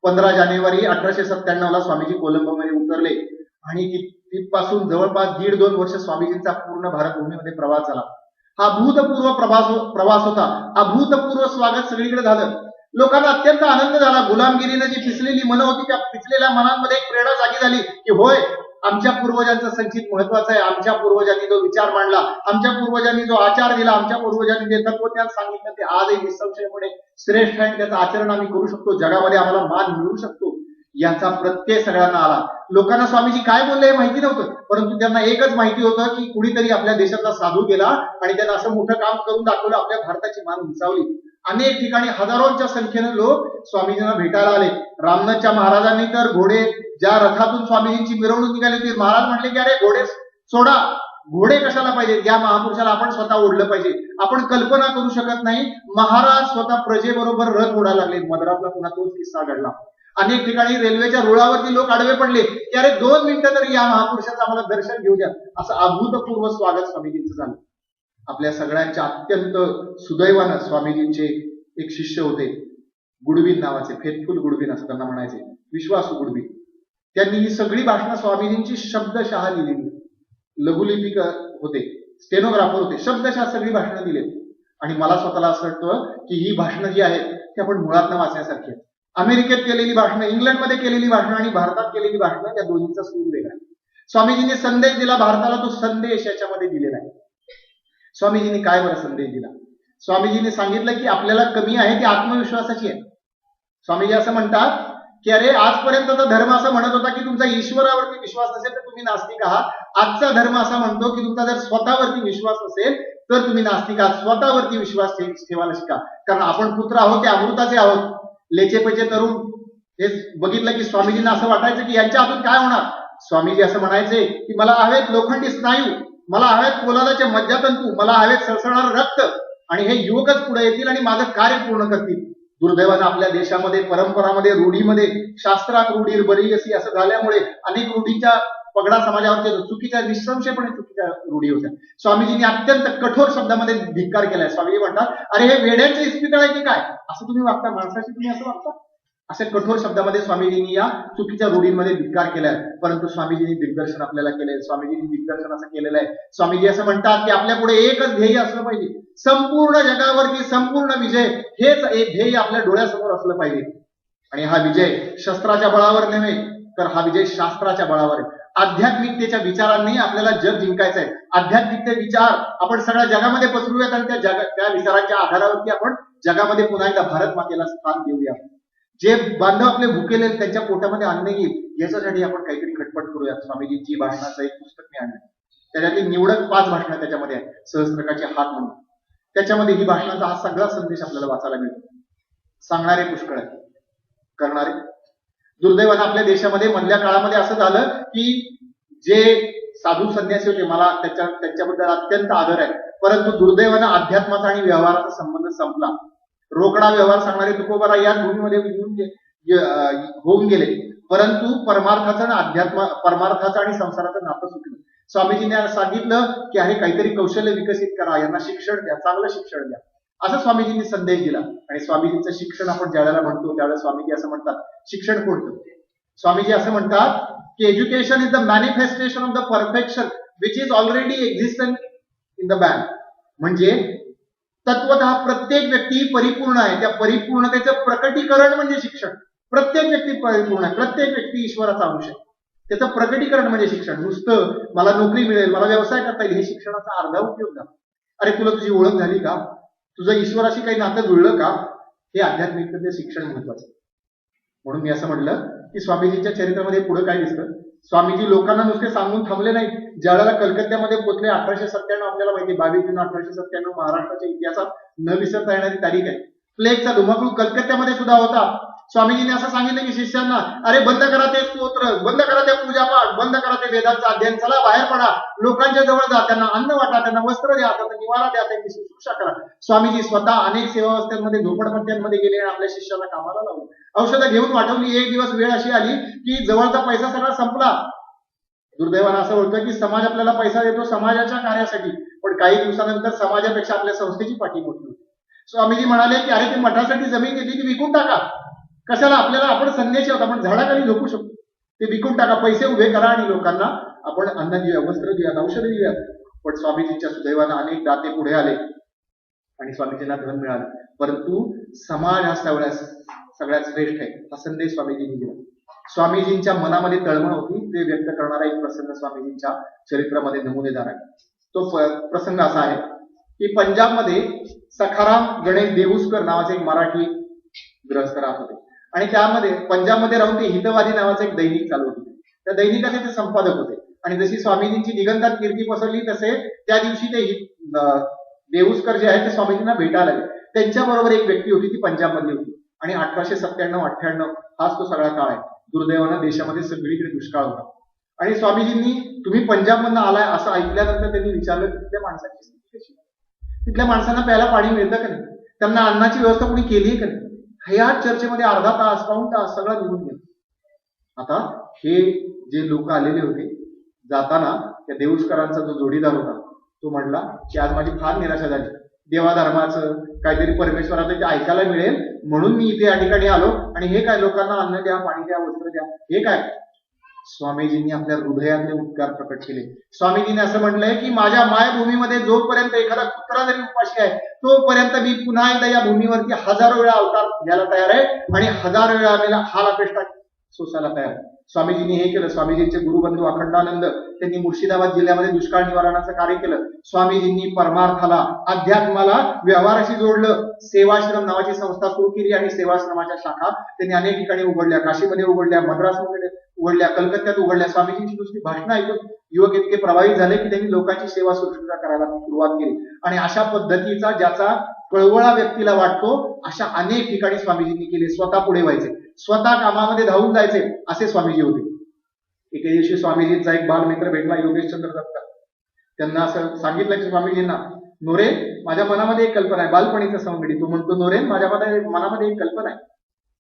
Speaker 2: 15 जानेवारी 1897ला स्वामीजी कोलंबोमध्ये उतरले आणि तिथपासून जवळपास 1.5-2 वर्ष स्वामीजींचा पूर्ण भारतभूमीमध्ये प्रवास झाला. हा अभूतपूर्व प्रवास होता. अभूतपूर्व स्वागत सगळीकडे झालं. लोकांना अत्यंत आनंद झाला. गुलामगिरीनं जी पिचलेली मनं होती, त्या पिचलेल्या मनांमध्ये एक प्रेरणा जागी झाली की होय, आमच्या पूर्वजांचं संचित महत्वाचं आहे. आमच्या पूर्वजांनी जो विचार मांडला, आमच्या पूर्वजांनी जो आचार दिला, आमच्या पूर्वजांनी जे तत्वज्ञान सांगितलं, ते आजही निसंशयपणे श्रेष्ठ आहे. त्याचं आचरण आम्ही करू शकतो, जगामध्ये आम्हाला मान मिळू शकतो, याचा प्रत्यय सगळ्यांना आला. लोकांना स्वामीजी काय बोलले हे माहिती नव्हतं, परंतु त्यांना एकच माहिती होतं की कुणीतरी आपल्या देशातला साधू गेला आणि त्यांना असं मोठं काम करून दाखवलं, आपल्या भारताची मान उंचावली. अनेक ठिकाणी हजारोंच्या संख्येनं लोक स्वामीजींना भेटायला आले. रामनाथच्या महाराजांनी तर घोडे, ज्या रथातून स्वामीजींची मिरवणूक निघाली होती, महाराज म्हटले की अरे घोडे सोडा, घोडे कशाला पाहिजे, या महापुरुषाला आपण स्वतः ओढलं पाहिजे. आपण कल्पना करू शकत नाही, महाराज स्वतः प्रजेबरोबर रथ ओढायला लागले. मद्रासला पुन्हा तोच किस्सा घडला. अनेक ठिकाणी रेल्वेच्या रुळावरती लोक आडवे पडले की अरे 2 मिनिटं तरी या महापुरुषाचं आम्हाला दर्शन घेऊ द्या. असं अभूतपूर्व स्वागत स्वामीजींचं झालं. आपल्या सगळ्यांच्या अत्यंत सुदैवानं स्वामीजींचे एक शिष्य होते, गुडविन नावाचे, फेथफुल गुडविन असं त्यांना म्हणायचे, विश्वासू गुडविन. त्यांनी ही सगळी भाषणं स्वामीजींची शब्दशः लिहिलेली, लघुलिपिक होते, स्टेनोग्राफर होते, शब्दशः सगळी भाषणं दिली. आणि मला स्वतःला असं वाटतं की ही भाषणं जी आहेत ती आपण मुळातनं वाचण्यासारखी आहेत. अमेरिकेत केलेली भाषणं, इंग्लंडमध्ये केलेली भाषणं आणि भारतात केलेली भाषणं, त्या दोन्हीचा सूर वेगळा आहे. स्वामीजींनी संदेश दिला भारताला, तो संदेश याच्यामध्ये दिलेला आहे. स्वामीजींनी काय बरं संदेश दिला. स्वामीजींनी सांगितलं की आपल्याला कमी आहे ती आत्मविश्वासाची आहे. स्वामीजी असं म्हणतात की अरे आजपर्यंतचा धर्म असं म्हणत होता की तुमचा ईश्वरावरती विश्वास नसेल तर तुम्ही नास्तिक आहात. आजचा धर्म असा म्हणतो की तुमचा जर स्वतःवरती विश्वास नसेल तर तुम्ही नास्तिक आहात. स्वतःवरती विश्वास ठेवायला शिका, कारण आपण पुत्र आहोत, ते अमृताचे आहोत. लेचे पैचे तरुण हे बघितलं की स्वामीजींना असं वाटायचं की यांच्या हातून काय होणार. स्वामीजी असं म्हणायचे की मला हवेत लोखंडी स्नायू, मला हवेत पोलादाचे मज्जातंतू, मला हवेत सळसळणारं रक्त, आणि हे युवकच पुढे येतील आणि माझं कार्य पूर्ण करतील. दुर्दैवानं आपल्या देशामध्ये परंपरामध्ये, रूढीमध्ये, शास्त्रात रूढीर बरी अशी असं झाल्यामुळे अनेक रूढीच्या पगडा समाजावरती चुकीच्या, निसंशयपणे चुकीच्या रूढी होत्या. स्वामीजींनी अत्यंत कठोर शब्दामध्ये धिक्कार केलाय. स्वामीजी म्हणतात अरे हे वेड्यांचे इस्पितळ आहे की काय, असं तुम्ही वागता, माणसाशी तुम्ही असं वागता. अशा कठोर शब्दामध्ये स्वामीजींनी या चुकीच्या रूढींमध्ये धिक्कार केलाय. परंतु स्वामीजींनी दिग्दर्शन आपल्याला केलंय. स्वामीजींनी दिग्दर्शन असं केलेलं आहे. स्वामीजी असं म्हणतात की आपल्या पुढे एकच ध्येय असलं पाहिजे, संपूर्ण जगावरती संपूर्ण विजय, हेच एक ध्येय आपल्या डोळ्यासमोर असलं पाहिजे. आणि हा विजय शस्त्राच्या बळावर नव्हे, तर हा विजय शास्त्राच्या बळावर आहे. आध्यात्मिकतेच्या विचारांनी आपल्याला जग जिंकायचं आहे. आध्यात्मिकते विचार आपण सगळ्या जगामध्ये पसरूयात आणि त्या विचारांच्या आधारावरती आपण जगामध्ये पुन्हा एकदा भारत मातेला स्थान देऊया. जे बांधव आपले भुकेले त्यांच्या पोटामध्ये अन्न येईल याच्यासाठी आपण काहीतरी खटपट करूया. स्वामीजींची भाषणाचं एक पुस्तक मी आणलं, त्याच्यातली निवडक 5 भाषणं त्याच्यामध्ये आहेत, सहस्त्रकाचे हात म्हणून. त्याच्यामध्ये ही भाषणाचा हा सगळा संदेश आपल्याला वाचायला मिळतो. सांगणारे पुष्कळ आहेत, करणारे. दुर्दैवानं आपल्या देशामध्ये मधल्या काळामध्ये असं झालं की जे साधू संन्यासी होते, मला त्यांच्याबद्दल अत्यंत आदर आहे, परंतु दुर्दैवानं अध्यात्माचा आणि व्यवहाराचा संबंध संपला. रोकडा व्यवहार सांगणारे तुकोबारा याच भूमीमध्ये होऊन गेले, परंतु परमार्थाचं आणि संसाराचं नातं सुटलं. स्वामीजींनी सांगितलं की अरे काहीतरी कौशल्य विकसित करा, यांना शिक्षण द्या, चांगलं शिक्षण द्या, असं स्वामीजींनी संदेश दिला. आणि स्वामीजींचं शिक्षण आपण ज्यावेळेला म्हणतो त्यावेळेला स्वामीजी असं म्हणतात, शिक्षण कोणतं, स्वामीजी असं म्हणतात की education is the manifestation of the perfection which is already existent in the man. म्हणजे तत्वतः प्रत्येक व्यक्ती परिपूर्ण आहे, त्या परिपूर्णतेचं प्रकटीकरण म्हणजे शिक्षण. प्रत्येक व्यक्ती परिपूर्ण आहे, प्रत्येक व्यक्ती ईश्वराचा अंश आहे, त्याचं प्रकटीकरण म्हणजे शिक्षण. नुसतं मला नोकरी मिळेल, मला व्यवसाय करता येईल, हे शिक्षणाचा अर्धा उपयोग झाला. अरे तुला तुझी ओळख झाली का, तुझं ईश्वराशी काही नातं जुळलं का, हे आध्यात्मिकतेचे शिक्षण महत्वाचं. म्हणून मी असं म्हटलं की स्वामीजींच्या चरित्रामध्ये पुढे काय दिसतं. स्वामीजी लोकांना नुसते सांगून थांबले नाही. ज्यावेळेला कलकत्त्यामध्ये पोहोचले 1897, आपल्याला माहिती 22 जून 1897 महाराष्ट्राच्या इतिहासात न विसरता येणारी तारीख आहे. प्लेगचा धुमाकूळ कलकत्त्यामध्ये सुद्धा होता. स्वामीजीने असं सांगितलं की शिष्यांना, अरे बंद करा ते स्तोत्र, बंद करा ते पूजापाठ, बंद करा ते वेदांचं अध्ययन, चला बाहेर पडा, लोकांच्या जवळ जा, त्यांना अन्न वाटा, त्यांना वस्त्र द्या, त्यांना निवारा द्या, त्यांची शुश्रूषा करा. स्वामीजी स्वतः अनेक सेवावस्थांमध्ये झोपडपट्ट्यांमध्ये गेले आणि आपल्या शिष्याला कामाला लावलं, औषधं घेऊन वाटवली. एक दिवस वेळ अशी आली की जवळचा पैसा सगळा संपला. दुर्दैवानं असं होतं की समाज आपल्याला पैसा देतो समाजाच्या कार्यासाठी, पण काही दिवसानंतर समाजापेक्षा आपल्या संस्थेची पाठी मोठी होती. स्वामीजी म्हणाले की अरे ती मठासाठी जमीन घेतली ती विकून टाका, कशाला, आपल्याला आपण संन्यासी आहोत, आपण झाडाखाली झोपू शकतो, ते विकून टाका, पैसे उभे करा आणि लोकांना आपण अन्न देऊया, वस्त्र देऊयात, औषधं देऊयात. पण स्वामीजींच्या सुदैवानं अनेक दाते पुढे आले आणि स्वामीजींना धन मिळालं. परंतु समाज हा सगळ्यात श्रेष्ठ आहे, हा संदेश स्वामीजींनी दिला. स्वामीजींच्या मनामध्ये तळमळ होती, ते व्यक्त करणारा एक प्रसंग स्वामीजींच्या चरित्रामध्ये नमुनेदार आहे. तो प्रसंग असा आहे की पंजाबमध्ये सखाराम गणेश देऊसकर नावाचे एक मराठी गृहस्थ राहत होते आणि त्यामध्ये पंजाबमध्ये राहून ते हितवादी नावाचं एक दैनिक चालवत होते. त्या दैनिकाचे ते संपादक होते आणि जशी स्वामीजींची दिगंतात कीर्ती पसरली तसे त्या दिवशी ते देऊसकर जे आहे ते स्वामीजींना भेटायला आले. त्यांच्याबरोबर एक व्यक्ती होती, ती पंजाबमधली होती आणि 1897-98 हाच तो सगळा काळ आहे. दुर्दैवानं देशामध्ये सगळीकडे दुष्काळ होता आणि स्वामीजींनी तुम्ही पंजाबमधनं आलाय असं ऐकल्यानंतर त्यांनी विचारलं तिथल्या माणसाची स्थिती कशी, तिथल्या माणसांना प्यायला पाणी मिळतं का नाही, त्यांना अन्नाची व्यवस्था कोणी केली आहे का नाही. ह्या चर्चेमध्ये अर्धा तास पाऊण तास सगळं निघून गेलं. आता हे जे लोक आलेले होते, जाताना त्या देऊसकरांचा जो जोडीदार होता तो म्हणला की आज माझी फार निराशा झाली, देवाधर्माचं काहीतरी परमेश्वराचं ते ऐकायला मिळेल म्हणून मी इथे या ठिकाणी आलो आणि हे काय लोकांना अन्न द्या, पाणी द्या, वस्त्र द्या, हे काय. स्वामीजींनी आपल्या हृदयातले उपकार प्रकट केले. स्वामीजींनी असं म्हटलंय की माझ्या मायभूमीमध्ये जोपर्यंत एखादा कुत्रा जरी उपाशी आहे तोपर्यंत मी पुन्हा एकदा या भूमीवरती हजारो वेळा अवतार घ्यायला तयार आहे आणि हजारो वेळा आम्हाला हाल अपेष्टा सोसायला तयार आहे. स्वामीजींनी हे केलं. स्वामीजींचे गुरुबंधू अखंडानंद त्यांनी मुर्शिदाबाद जिल्ह्यामध्ये दुष्काळ निवारणाचं कार्य केलं. स्वामीजींनी परमार्थाला, अध्यात्माला व्यवहाराशी जोडलं. सेवाश्रम नावाची संस्था सुरू केली आणि सेवाश्रमाच्या शाखा त्यांनी अनेक ठिकाणी उघडल्या. काशीमध्ये उघडल्या, मद्रासमध्ये उघडल्या, कलकत्त्यात उघडल्या. स्वामीजींची नुसती भाषणं ऐकून युवक इतके प्रभावित झाले की त्यांनी लोकांची सेवा सुश्रूषा करायला सुरुवात केली आणि अशा पद्धतीचा ज्याचा कळवळा व्यक्तीला वाटतो अशा अनेक ठिकाणी स्वामीजींनी केले. स्वतः पुढे व्हायचे, स्वतः कामामध्ये धावून जायचे, असे स्वामीजी होते. एके दिवशी स्वामीजींचा एक बालमित्र भेटला, योगेशचंद्र दत्त. त्यांना असं सांगितलं की स्वामीजींना, नोरे माझ्या मनामध्ये एक कल्पना आहे, बालपणीचा संगडी. तो म्हणतो, नोरे माझ्या मनामध्ये एक कल्पना आहे,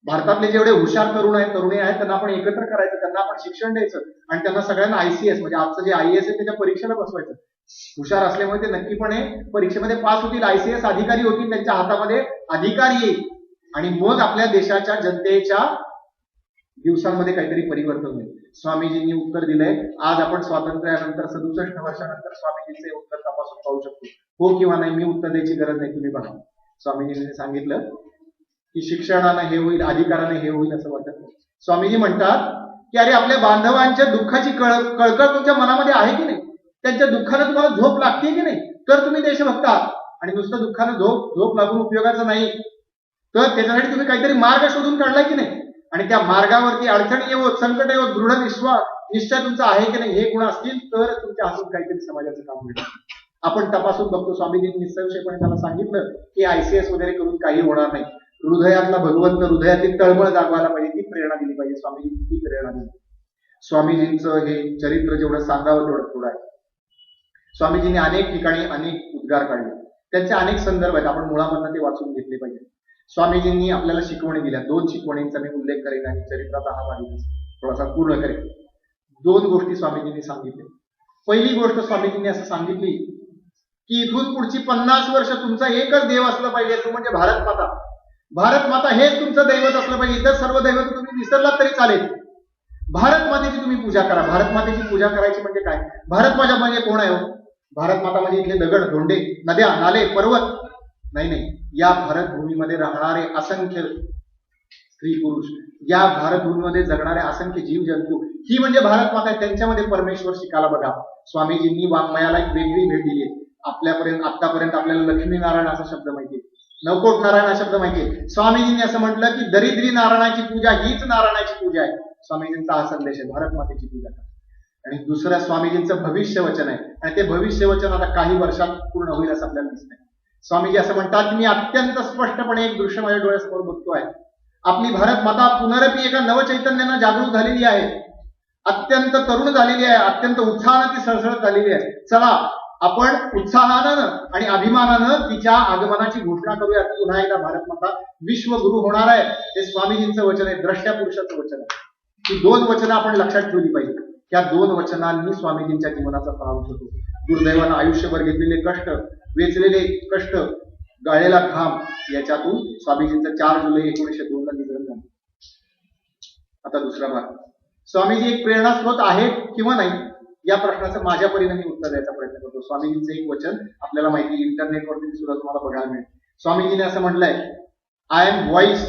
Speaker 2: भारतातले जेवढे हुशार तरुण आहेत, तरुणी आहेत, त्यांना आपण एकत्र करायचं, त्यांना आपण शिक्षण द्यायचं आणि त्यांना सगळ्यांना ICS म्हणजे आजचं जे IAS आहे त्याच्या परीक्षेला बसवायचं. हुशार असल्यामुळे ते नक्कीपणे परीक्षेमध्ये पास होतील, ICS अधिकारी होतील, त्यांच्या हातामध्ये अधिकार येईल आणि मग आपल्या देशाच्या जनतेच्या दिवसांमध्ये काहीतरी परिवर्तन होईल. स्वामीजींनी उत्तर दिलंय. आज आपण स्वातंत्र्यानंतर 67 वर्षानंतर स्वामीजींचे उत्तर तपासून पाहू शकतो, हो किंवा नाही. मी उत्तर द्यायची गरज नाही, तुम्ही बघा. स्वामीजींनी सांगितलं की शिक्षणानं हे होईल, अधिकाराने हे होईल असं वाटत नाही. स्वामीजी म्हणतात की अरे आपल्या बांधवांच्या दुःखाची कळकळ तुमच्या मनामध्ये आहे की नाही, त्यांच्या दुःखानं तुम्हाला झोप लागते की नाही, तर तुम्ही देशभक्त आहात. आणि नुसतं दुःखानं झोप लागून उपयोगाचं नाही, तर त्याच्यासाठी तुम्ही काहीतरी मार्ग शोधून काढला की नाही आणि त्या मार्गावरती अडचणी येवो, संकट येवो, दृढ निश्चय तुमचा आहे की नाही, हे गुण असतील तर तुमच्या हातून काहीतरी समाजाचं काम मिळेल. आपण तपासून बघतो. स्वामीजींनी निसंशयपणे त्याला सांगितलं की ICS वगैरे करून काही होणार नाही. हृदयातला भगवंत, हृदयातील तळमळ जागवायला पाहिजे, ती प्रेरणा दिली पाहिजे. स्वामीजींनी ती प्रेरणा दिली. स्वामीजींचं हे चरित्र जेवढं सांगावं तेवढं थोडं आहे. स्वामीजींनी अनेक ठिकाणी अनेक उद्गार काढले, त्यांचे अनेक संदर्भ आहेत, आपण मुळामधनं ते वाचून घेतले पाहिजे. स्वामीजींनी आपल्याला शिकवणी दिल्या. 2 शिकवणींचा मी उल्लेख करेन आणि चरित्राचा हा भाग थोडासा पूर्ण करेन. 2 गोष्टी स्वामीजींनी सांगितल्या. पहिली गोष्ट स्वामीजींनी असं सांगितली की इथून पुढची 50 वर्ष तुमचा एकच देव असलं पाहिजे, तो म्हणजे भारत माता. भारत माता हेच तुमचं दैवत असलं पाहिजे. इतर सर्व दैवत तुम्ही विसरलात तरी चालेल, भारत मातेची तुम्ही पूजा करा. भारत मातेची पूजा करायची म्हणजे काय? भारत माता म्हणजे कोण आहे हो? भारत माता म्हणजे इथले दगड, धोंडे, नद्या, नाले, पर्वत नाही. या भारत भूमीमध्ये राहणारे असंख्य स्त्री पुरुष, या भारत भूमीमध्ये जगणारे असंख्य जीव जंतू, ही म्हणजे भारत माता आहे. त्यांच्यामध्ये परमेश्वर शिकायला बघा. स्वामीजींनी वाङ्मयाला एक वेगळी भेट दिली आहे. आतापर्यंत आपल्याला लक्ष्मीनारायण असा शब्द माहितीये, नवकोट नारायण हा शब्द माहितीये. स्वामीजींनी असं म्हटलं की दरिद्री नारायणाची पूजा हीच नारायणाची पूजा आहे. स्वामीजींचा हा संदेश आहे, भारत मातेची पूजा करा. आणि दुसऱ्या स्वामीजींचं भविष्य वचन आहे, आणि ते भविष्य वचन आता काही वर्षात पूर्ण होईल असं आपल्याला दिसतंय. स्वामीजी असं म्हणतात की मी अत्यंत स्पष्टपणे एक दृश्य माझ्या डोळ्यासमोर बघतोय. आपली भारत माता पुनरपी एका नवचैतन्यानं जागृत झालेली आहे, अत्यंत तरुण झालेली आहे, अत्यंत उत्साहानं ती सळसळत झालेली आहे. चला आपण उत्साहानं आणि अभिमानानं तिच्या आगमनाची घोषणा करूयात. पुन्हा एकदा भारत माता विश्वगुरु होणार आहे. हे स्वामीजींचं वचन आहे, द्रष्ट्या पुरुषाचं वचन आहे. ही दोन वचनं आपण लक्षात ठेवली पाहिजे. त्या दोन वचनांनी स्वामीजींच्या जीवनाचा पराभव होतो. दुर्दैवानं आयुष्यभर घेतलेले कष्ट, वेचलेले कष्ट, गाळलेला घाम, याच्यातून स्वामीजींचं 4 जुलै 1902 ला निधन झालं. आता दुसरा भाग, स्वामीजी एक प्रेरणास्रोत आहेत किंवा नाही या प्रश्नाचं माझ्या परीने मी उत्तर द्यायचा प्रयत्न करतो. स्वामीजींचं एक वचन आपल्याला माहिती, इंटरनेटवरती सुद्धा तुम्हाला बघायला मिळेल. स्वामीजीने असं म्हटलंय, I am voice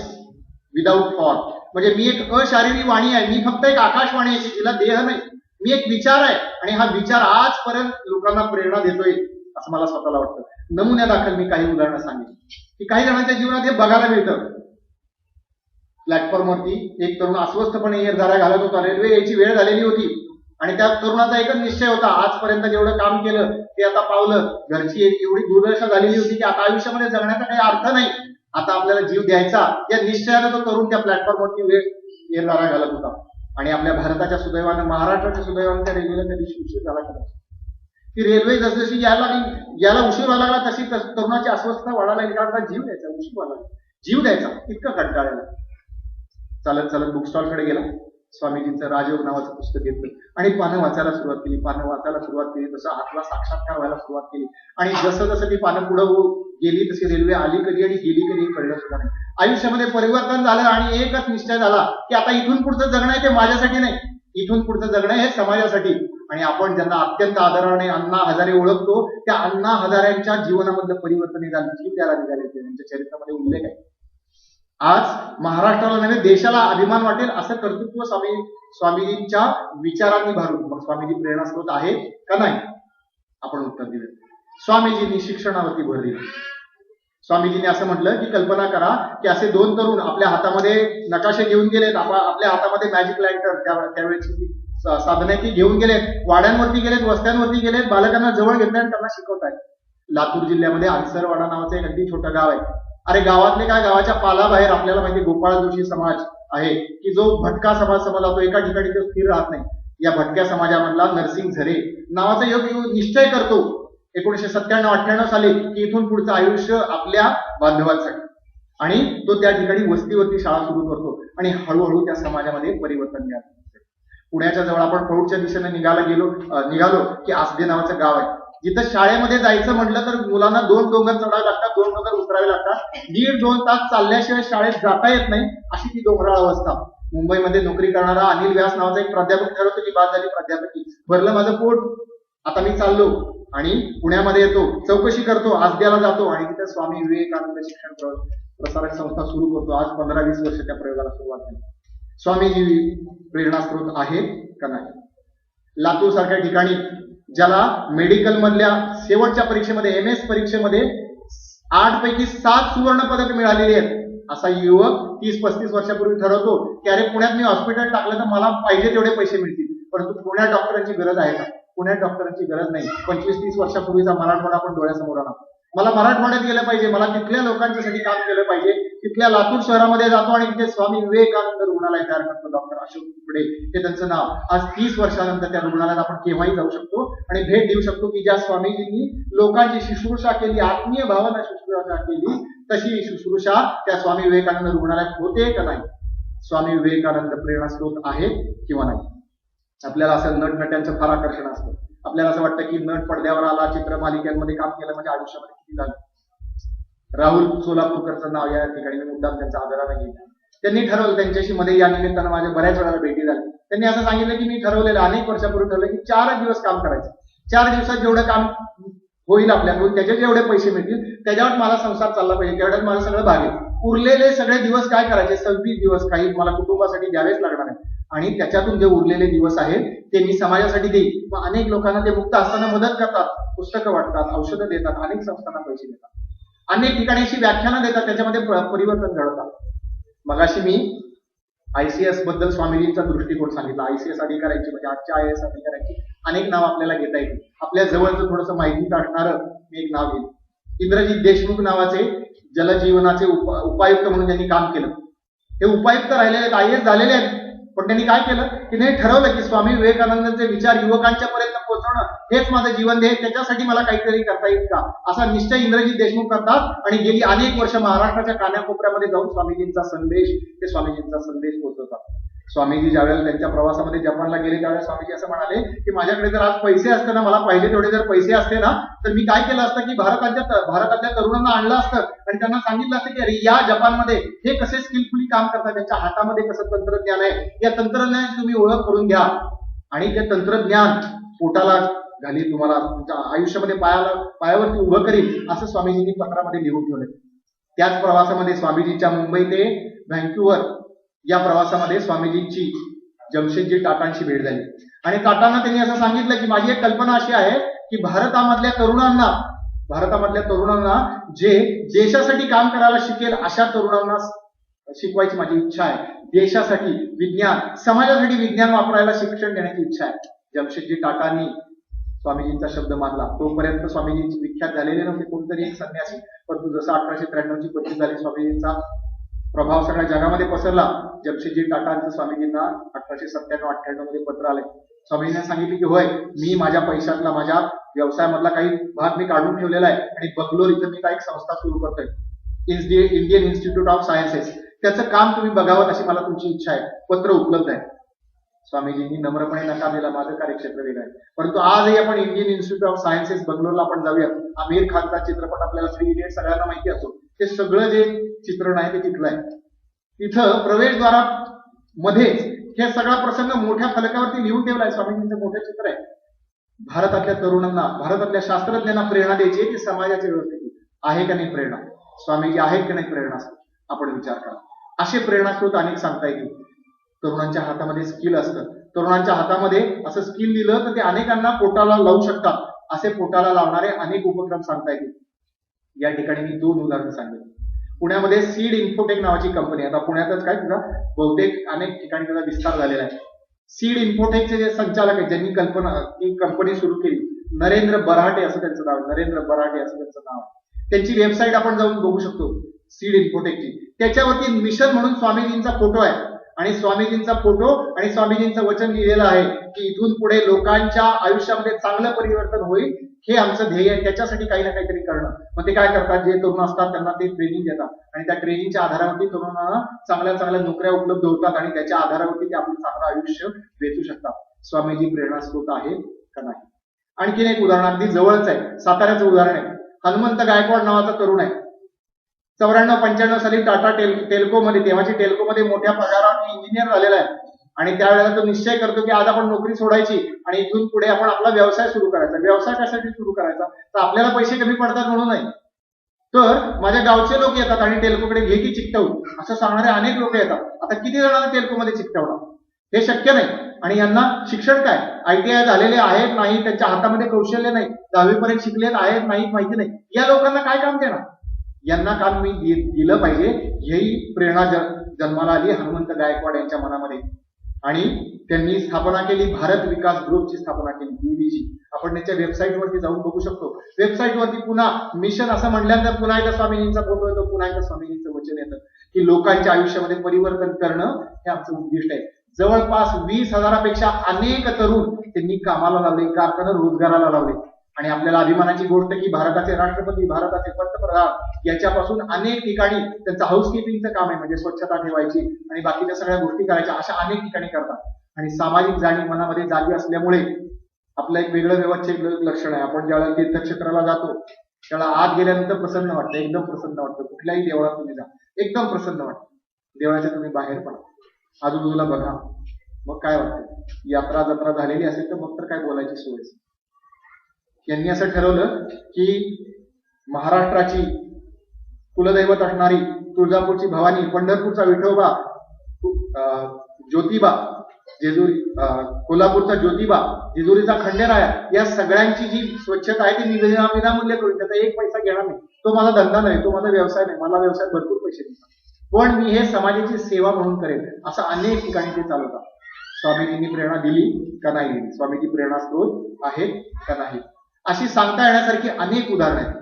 Speaker 2: without thought. म्हणजे मी एक अशारीरी वाणी आहे, मी फक्त एक आकाशवाणी आहे, जिला देह नाही. मी एक विचार आहे, आणि हा विचार आजपर्यंत लोकांना प्रेरणा देतोय असं मला स्वतःला वाटतं. नमुन्यादाखल मी काही उदाहरणं सांगेन की काही जणांच्या जीवनात हे बघायला मिळतं. प्लॅटफॉर्मवरती एक तरुण अस्वस्थपणे निर्धारा घालत होता. रेल्वे यायची वेळ झालेली होती, आणि त्या तरुणाचा एकच निश्चय होता, आजपर्यंत जेवढं काम केलं ते आता पावलं. घरची एवढी दुर्दशा झालेली होती की आता आयुष्यामध्ये जगण्याचा काही अर्थ नाही, आता आपल्याला जीव द्यायचा. या निश्चयानं तो तरुण त्या प्लॅटफॉर्मवरती वेळ निर्धारा घालत होता. आणि आपल्या भारताच्या सुदैवानं, महाराष्ट्राच्या सुदैवानं त्या रेल्वेला त्या दिवशी उशीर झाला. ती रेल्वे जसजशी याला उशीर व्हायला लागला तशी तरुणाची अस्वस्थता वाढायला लागली. कारण जीव द्यायचा, उशीर व्हायला, जीव द्यायचा, इतकं कंटाळलेला. चालत चालत बुक स्टॉलकडे गेला, स्वामीजींचं राजयोग नावाचं पुस्तक घेतलं आणि पानं वाचायला सुरुवात केली. तसं आतला साक्षात्कार व्हायला सुरुवात केली. आणि जसं जसं ती पानं पुढे गेली तशी रेल्वे आली कधी आणि गेली कधी कळलं सुद्धा नाही. आयुष्यामध्ये परिवर्तन झालं, आणि एकच निश्चय झाला की आता इथून पुढचं जगणं आहे ते माझ्यासाठी नाही, इथून पुढचं जगणं हे समाजासाठी. आणि आपण ज्यांना अत्यंत आदराने अण्णा हजारे ओळखतो, त्या अण्णा हजारेंच्या जीवनामधलं परिवर्तन झालं, जीव द्यायला निघाले, त्यांच्या चरित्रामध्ये उल्लेख आहे. आज महाराष्ट्राला नव्हे देशाला अभिमान वाटेल असं कर्तृत्व स्वामीजींच्या विचारांनी भारून. मग स्वामीजी प्रेरणास्रोत आहे का नाही? आपण उत्तर दिलं. स्वामीजींनी शिक्षणावरती भर दिला. स्वामीजींनी असं म्हटलं की कल्पना करा की असे 2 तरुण आपल्या हातामध्ये नकाशे घेऊन गेलेत, आपल्या हातामध्ये मॅजिक लँटर्न, त्यावेळेची साधने ती घेऊन गेलेत, वाड्यांवरती गेलेत, वस्त्यांवरती गेलेत, बालकांना जवळ घेतले आणि त्यांना शिकवतायत. लातूर जिल्ह्यामध्ये आनसरवाडा नावाचं एक अगदी छोटं गाव आहे. अरे गावातले काय, गावाच्या पालाबाहेर आपल्याला माहिती गोपाळ जोशी समाज आहे की जो भटका समाज समजला, तो एका ठिकाणी तो स्थिर राहत नाही. या भटक्या समाजामधला नरसिंग झरे नावाचा योग निश्चय करतो 1997-98 साली की इथून पुढचं आयुष्य आपल्या बांधवांसाठी, आणि तो त्या ठिकाणी वस्तीवरती शाळा सुरू करतो. आणि हळूहळू त्या समाजामध्ये परिवर्तन घ्या. पुण्याच्या जवळ आपण प्रौढच्या दिशेने निघालो की आसदे नावाचं गाव आहे, जिथं शाळेमध्ये जायचं म्हटलं तर मुलांना 2 डोंगर चढावे लागतात, 2 डोंगर उतरावे लागतात. 1.5-2 तास चालल्याशिवाय शाळेत जाता येत नाही, अशी ती डोंगराळ अवस्था. मुंबईमध्ये नोकरी करणारा अनिल व्यास नावाचा एक प्राध्यापक ठरवतो की बाद झाली प्राध्यापकी, भरलं माझं पोट, आता मी चाललो. आणि पुण्यामध्ये येतो, चौकशी करतो, आसद्याला जातो, आणि तिथे स्वामी विवेकानंद शिक्षण प्रसारक संस्था सुरू करतो. आज 15-20 वर्ष त्या प्रयोगाला सुरुवात झाली. स्वामीजी प्रेरणास्रोत आहे का नाही? लातूर सारख्या ठिकाणी ज्याला मेडिकल मधल्या शेवटच्या परीक्षेमध्ये, MS परीक्षेमध्ये 8 पैकी 7 सुवर्ण पदक मिळालेली आहेत, असा युवक 30-35 वर्षापूर्वी ठरवतो की अरे पुण्यात मी हॉस्पिटल टाकलं तर मला पाहिजे तेवढे पैसे मिळतील. परंतु पुण्यात डॉक्टरांची गरज आहे का? पुण्यात डॉक्टरांची गरज नाही. 25-30 वर्षापूर्वीचा मराठवाडा आपण डोळ्यासमोर आणा. मला मराठवाड्यात गेलं पाहिजे, मला तिथल्या लोकांच्यासाठी काम केलं पाहिजे. तिथल्या लातूर शहरामध्ये जातो आणि तिथे स्वामी विवेकानंद रुग्णालय तयार करतो. डॉक्टर अशोक पुढे हे त्यांचं नाव. आज 30 वर्षानंतर त्या रुग्णालयात आपण केव्हाही जाऊ शकतो आणि भेट देऊ शकतो की ज्या स्वामीजींनी लोकांची शुश्रूषा केली, आत्मीय भावना शुश्रूषा केली, तशी शुश्रूषा त्या स्वामी विवेकानंद रुग्णालयात होते का नाही? स्वामी विवेकानंद प्रेरणास्रोत आहे किंवा नाही? आपल्याला असं नटनट्यांचं फार आकर्षण असतं. आपल्याला असं वाटतं की नट पडद्यावर आला, चित्रमालिकांमध्ये काम केलं म्हणजे आयुष्यामध्ये किती झालं. राहुल सोलापूरकरचं नाव या ठिकाणी मी मुद्दाम त्यांचा आदराने घेईन. त्यांनी ठरवलं, त्यांच्याशी मध्ये या निमित्तानं माझ्या बऱ्याच वेळा भेटी झाल्या, त्यांनी असं सांगितलं की मी ठरवलेलं अनेक वर्षापूर्वी ठरवलं की 4 दिवस काम करायचं, 4 दिवसात जेवढं काम होईल आपल्याकडून, त्याचे जेवढे पैसे मिळतील त्याच्यावर मला संसार चालला पाहिजे, तेवढ्यात मला सगळं भागेल. उरलेले सगळे दिवस काय करायचे, 26 दिवस काही मला कुटुंबासाठी द्यावेच लागणार आहे, आणि त्याच्यातून जे उरलेले दिवस आहेत ते मी समाजासाठी देईल. मग अनेक लोकांना ते मुक्त असताना मदत करतात, पुस्तकं वाटतात, औषधं देतात, अनेक संस्थांना पैसे देतात, अनेक ठिकाणी अशी व्याख्यानं देतात, त्याच्यामध्ये परिवर्तन घडतात. मगाशी मी ICS बद्दल स्वामीजींचा दृष्टिकोन सांगितला. ICS अधिकाऱ्यांची म्हणजे आजच्या IAS अधिकाऱ्यांची अनेक नाव आपल्याला घेता येतील. आपल्या जवळचं थोडंसं माहितीचं असणारं मी एक नाव घेईन. इंद्रजित देशमुख नावाचे जलजीवनाचे उपायुक्त म्हणून त्यांनी काम केलं. हे उपायुक्त राहिलेले IAS झालेले आहेत, पण त्यांनी काय केलं की त्यांनी ठरवलं की स्वामी विवेकानंदांचे विचार युवकांच्या पर्यंत पोहोचवणं हेच माझं जीवन ध्येय, त्याच्यासाठी मला काहीतरी करता येईल का, असा निश्चय इंद्रजित देशमुख करतात आणि गेली अनेक वर्ष महाराष्ट्राच्या कानाकोपऱ्यामध्ये जाऊन स्वामीजींचा संदेश पोहोचवतात. स्वामीजी ज्यावेळेला त्यांच्या प्रवासामध्ये जपानला गेले त्यावेळेला स्वामीजी असं म्हणाले की माझ्याकडे जर आज पैसे असते ना, मला पाहिजे तेवढे जर पैसे असते ना, तर मी काय केलं असतं की भारतातल्या तरुणांना आणलं असतं आणि त्यांना सांगितलं असतं की अरे या जपानमध्ये हे कसे स्किलफुली काम करतात, त्यांच्या हातामध्ये कसं तंत्रज्ञान आहे, या तंत्रज्ञानाची तुम्ही ओळख करून घ्या आणि ते तंत्रज्ञान पोटाला घालील, तुम्हाला तुमच्या आयुष्यामध्ये पायावरती उभं करील, असं स्वामीजींनी पत्रामध्ये लिहून ठेवले. त्याच प्रवासामध्ये स्वामीजीच्या मुंबई ते व्हँक्युव्हर या प्रवासामध्ये स्वामीजींची जमशेदजी टाटांशी भेट झाली आणि टाटांना त्यांनी असं सांगितलं की माझी एक कल्पना अशी आहे की भारतामधल्या तरुणांना जे देशासाठी काम करायला शिकेल अशा तरुणांना शिकवायची माझी इच्छा आहे. देशासाठी विज्ञान, समाजासाठी विज्ञान वापरायला शिक्षण देण्याची इच्छा आहे. जमशेदजी टाटांनी स्वामीजींचा शब्द मानला. तोपर्यंत स्वामीजींची विख्यात झालेले नव्हते, कोणतरी एक संन्यासी, परंतु जसं 1893 ची पदवी झाली, स्वामीजींचा प्रभाव सगळ्या जगामध्ये पसरला. जमशेदजी टाटांचं स्वामीजींना 1897-98 मध्ये पत्र आले. स्वामीजींना सांगितले की होय, मी माझ्या पैशातला, माझ्या व्यवसायामधला काही भाग मी काढून ठेवलेला आहे आणि बंगलोर इथं मी काही संस्था सुरू करतोय, इंडियन इन्स्टिट्यूट ऑफ सायन्सेस, त्याचं काम तुम्ही बघावं अशी मला तुमची इच्छा आहे, पत्र उपलब्ध आहे. स्वामीजींनी नम्रपणे नकार दिला, माझं कार्यक्षेत्र वेगळं आहे. परंतु आजही आपण इंडियन इन्स्टिट्यूट ऑफ सायन्सेस बंगलोरला आपण जाऊया. आमिर खानचा चित्रपट आपल्याला 3 इडियट सगळ्यांना माहिती असतो, ते सगळं जे चित्रण आहे ते तिथलं आहे. तिथं प्रवेशद्वारामध्येच हे सगळा प्रसंग मोठ्या फलकावरती लिहून ठेवलाय. स्वामीजींचं मोठं चित्र आहे. भारतातल्या तरुणांना, भारतातल्या शास्त्रज्ञांना प्रेरणा द्यायची आहे की समाजाच्या व्यवस्थेची आहे का नाही प्रेरणा, स्वामीजी आहेत का नाही प्रेरणा, आपण विचार करा. असे प्रेरणास्रोत अनेक सांगता येतील. तरुणांच्या हातामध्ये स्किल असतं, तरुणांच्या हातामध्ये असं स्किल दिलं तर ते अनेकांना पोटाला लावू शकतात. असे पोटाला लावणारे अनेक उपक्रम सांगता येतील. या ठिकाणी मी 2 उदाहरणं सांगितली. पुण्यामध्ये सीड इन्फोटेक नावाची कंपनी आहे. आता पुण्यातच काय तुझा बहुतेक अनेक ठिकाणी त्याचा विस्तार झालेला आहे. सीड इन्फोटेकचे जे संचालक आहेत, ज्यांनी ही कंपनी सुरू केली, नरेंद्र बराटे असं त्यांचं नाव आहे. नरेंद्र बराटे असं त्यांचं नाव आहे. त्यांची वेबसाईट आपण जाऊन बघू शकतो, सीड इन्फोटेकची. त्याच्यावरती मिशन म्हणून स्वामीजींचा फोटो आहे आणि स्वामीजींचा फोटो आणि स्वामीजींचं वचन लिहिलेलं आहे की इथून पुढे लोकांच्या आयुष्यामध्ये चांगलं परिवर्तन होईल, हे आमचं ध्येय आहे. त्याच्यासाठी काही ना काहीतरी करणं. मग ते काय करतात, जे तरुण असतात त्यांना ते ट्रेनिंग देतात आणि त्या ट्रेनिंगच्या आधारावरती तरुणांना चांगल्या चांगल्या नोकऱ्या उपलब्ध होतात आणि त्याच्या आधारावरती ते आपलं चांगलं आयुष्य वेचू शकतात. स्वामीजी प्रेरणास्रोत आहे का नाही? आणखीन एक उदाहरण अगदी जवळच आहे, साताऱ्याचं उदाहरण आहे. हनुमंत गायकवाड नावाचा तरुण आहे. 94-95 साली टाटा टेल्कोमध्ये, तेव्हाची टेल्कोमध्ये मोठ्या पगारात इंजिनियर झालेला आहे आणि त्यावेळेला तो निश्चय करतो की आज आपण नोकरी सोडायची आणि इथून पुढे आपण आपला व्यवसाय सुरू करायचा. व्यवसाय कशासाठी सुरू करायचा, तर आपल्याला पैसे कमी पडतात म्हणून नाही, तर माझ्या गावचे लोक येतात आणि टेल्कोकडे घे की चिकटवू असं सांगणारे अनेक लोक येतात. आता किती जणांना टेल्कोमध्ये चिकटवणार, हे शक्य नाही. आणि यांना शिक्षण काय, ITI झालेले आहेत नाही, त्यांच्या हातामध्ये कौशल्य नाही, 10वी पर्यंत शिकलेत आहेत नाही, माहिती नाही, या लोकांना काय काम देणार? यांना काम मी दिलं पाहिजे, ही प्रेरणा जन्माला आली हनुमंत गायकवाड यांच्या मनामध्ये आणि त्यांनी स्थापना केली, भारत विकास ग्रुपची स्थापना केली, BVG. आपण त्यांच्या वेबसाईटवरती जाऊन बघू शकतो. वेबसाईटवरती पुन्हा मिशन असं म्हटल्यानंतर पुन्हा एकदा स्वामीजींचा फोटो येतो, पुन्हा एकदा स्वामीजींचं वचन येतं की लोकांच्या आयुष्यामध्ये परिवर्तन करणं हे आमचं उद्दिष्ट आहे. जवळपास 20,000पेक्षा अनेक तरुण त्यांनी कामाला लावले, कारखाना रोजगाराला लावले. आणि आपल्याला अभिमानाची गोष्ट की भारताचे राष्ट्रपती, भारताचे पंतप्रधान याच्यापासून अनेक ठिकाणी त्यांचं हाऊसकीपिंगचं काम आहे, म्हणजे स्वच्छता ठेवायची आणि बाकीच्या सगळ्या गोष्टी करायच्या, अशा अनेक ठिकाणी करतात. आणि सामाजिक जाणीव मनामध्ये जागी असल्यामुळे आपलं एक वेगळं व्यवस्थित लक्षण आहे. आपण ज्यावेळेला तीर्थक्षेत्राला जातो त्यावेळेला आत गेल्यानंतर प्रसन्न वाटतं, एकदम प्रसन्न वाटतं. कुठल्याही देवळात तुम्ही जा, एकदम प्रसन्न वाटतं. देवळाच्या तुम्ही बाहेर पडा, आजूबाजूला बघा, मग काय वाटतं? यात्रा जत्रा झालेली असेल तर मग तर काय बोलायची सोय. यांनी असं ठरवलं की महाराष्ट्राची कुलदैवत असणारी तुळजापूरची भवानी, पंढरपूरचा विठोबा, ज्योतिबा, जेजुरी, कोल्हापूरचा ज्योतिबा, जेजुरीचा खंडेराया, या सगळ्यांची जी स्वच्छता आहे ती मी विनामूल्य करून, त्याचा एक पैसा घेणार नाही. तो माझा धंदा नाही, तो माझा व्यवसाय नाही, मला व्यवसायात भरपूर पैसे देतात, पण मी हे समाजाची सेवा म्हणून करेन. असं अनेक ठिकाणी ते चालवतात. स्वामीजींनी प्रेरणा दिली का नाही दिली? स्वामीजी प्रेरणा स्रोत आहेत का नाही? अशी सांगता येण्यासारखी अनेक उदाहरणं आहेत.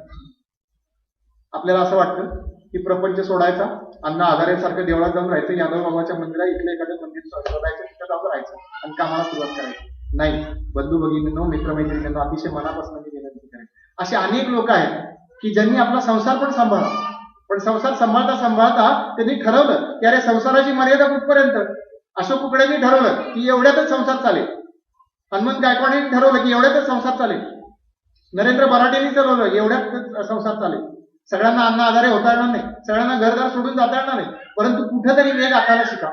Speaker 2: आपल्याला असं वाटतं की प्रपंच सोडायचा, अण्णा आधारेसारखं देवळात जाऊन राहायचं, यादव बाबाच्या मंदिरात इथलं एखादं मंदिर शोधायचं, तिथं जाऊन राहायचं आणि कामाला सुरुवात करायची. नाही, बंधू भगिनींनो, मित्रमैत्रिणींनो, अतिशय मनापासून मी विनंती करेन, असे अनेक लोक आहेत की ज्यांनी आपला संसार पण सांभाळला, पण संसार सांभाळता सांभाळता त्यांनी ठरवलं की अरे संसाराची मर्यादा कुठपर्यंत. अशोक कुकड्यांनी ठरवलं की एवढ्यातच संसार चालेल. हनुमंत गायकवाडांनी ठरवलं की एवढ्यातच संसार चालेल. नरेंद्र बराटेंनी ठरवलं एवढ्यात संसार चालेल. सगळ्यांना अन्न आधारे होता येणार नाही, सगळ्यांना घरदार सोडून जाता येणार नाही, परंतु कुठेतरी वेग आखायला शिका,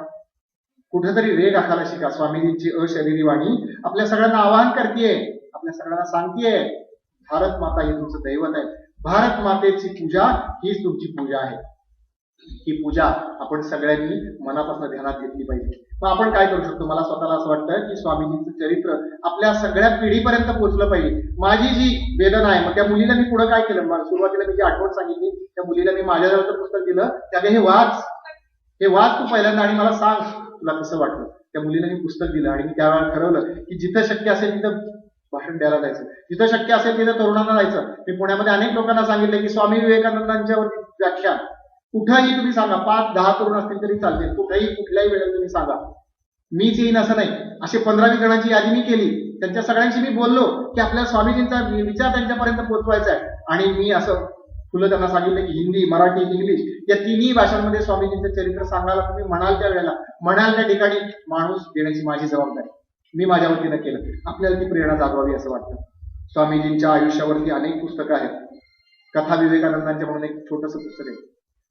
Speaker 2: कुठेतरी वेग आखायला शिका. स्वामीजींची अशरीरी वाणी आपल्या सगळ्यांना आवाहन करतेय, आपल्या सगळ्यांना सांगतेय, भारत माता ही तुमचं दैवत आहे. भारत मातेची पूजा हीच तुमची पूजा आहे. ही पूजा आपण सगळ्यांनी मनापासून ध्यानात घेतली पाहिजे. मग आपण काय करू शकतो? मला स्वतःला असं वाटतं की स्वामीजींचं चरित्र आपल्या सगळ्या पिढीपर्यंत पोहोचलं पाहिजे. माझी जी वेदना आहे, मग त्या मुलीला मी पुढे काय केलं? मला सुरुवातीला मी जी आठवण सांगितली, त्या मुलीला मी माझ्याजवळचं पुस्तक दिलं, त्याने हे वाच तू पहिल्यांदा आणि मला सांग तुला कसं वाटलं. त्या मुलीला मी पुस्तक दिलं आणि मी त्यावेळेला ठरवलं की जिथं शक्य असेल तिथं भाषण द्यायला जायचं, जिथं शक्य असेल तिथं तरुणांना जायचं. मी पुण्यामध्ये अनेक लोकांना सांगितलं की स्वामी विवेकानंदांच्या वरती व्याख्यान कुठंही तुम्ही सांगा, 5-10 तरुण असतील तरी चालतील, कुठेही कुठल्याही वेळेला तुम्ही सांगा, मीच येईन असं नाही. असे 15-20 जणांची यादी मी केली. त्यांच्या सगळ्यांशी मी बोललो की आपल्या स्वामीजींचा विचार त्यांच्यापर्यंत पोहोचवायचा आहे. आणि मी असं खुलं त्यांना सांगितलं की हिंदी, मराठी, इंग्लिश या तिन्ही भाषांमध्ये स्वामीजींचं चरित्र सांगायला तुम्ही म्हणाल त्या वेळेला, म्हणाल त्या ठिकाणी माणूस देण्याची माझी जबाबदारी मी माझ्या वतीनं केलं. आपल्याला ती प्रेरणा जागवावी असं वाटतं. स्वामीजींच्या आयुष्यावरती अनेक पुस्तकं आहेत. कथा विवेकानंदांच्या म्हणून एक छोटंसं पुस्तक आहे.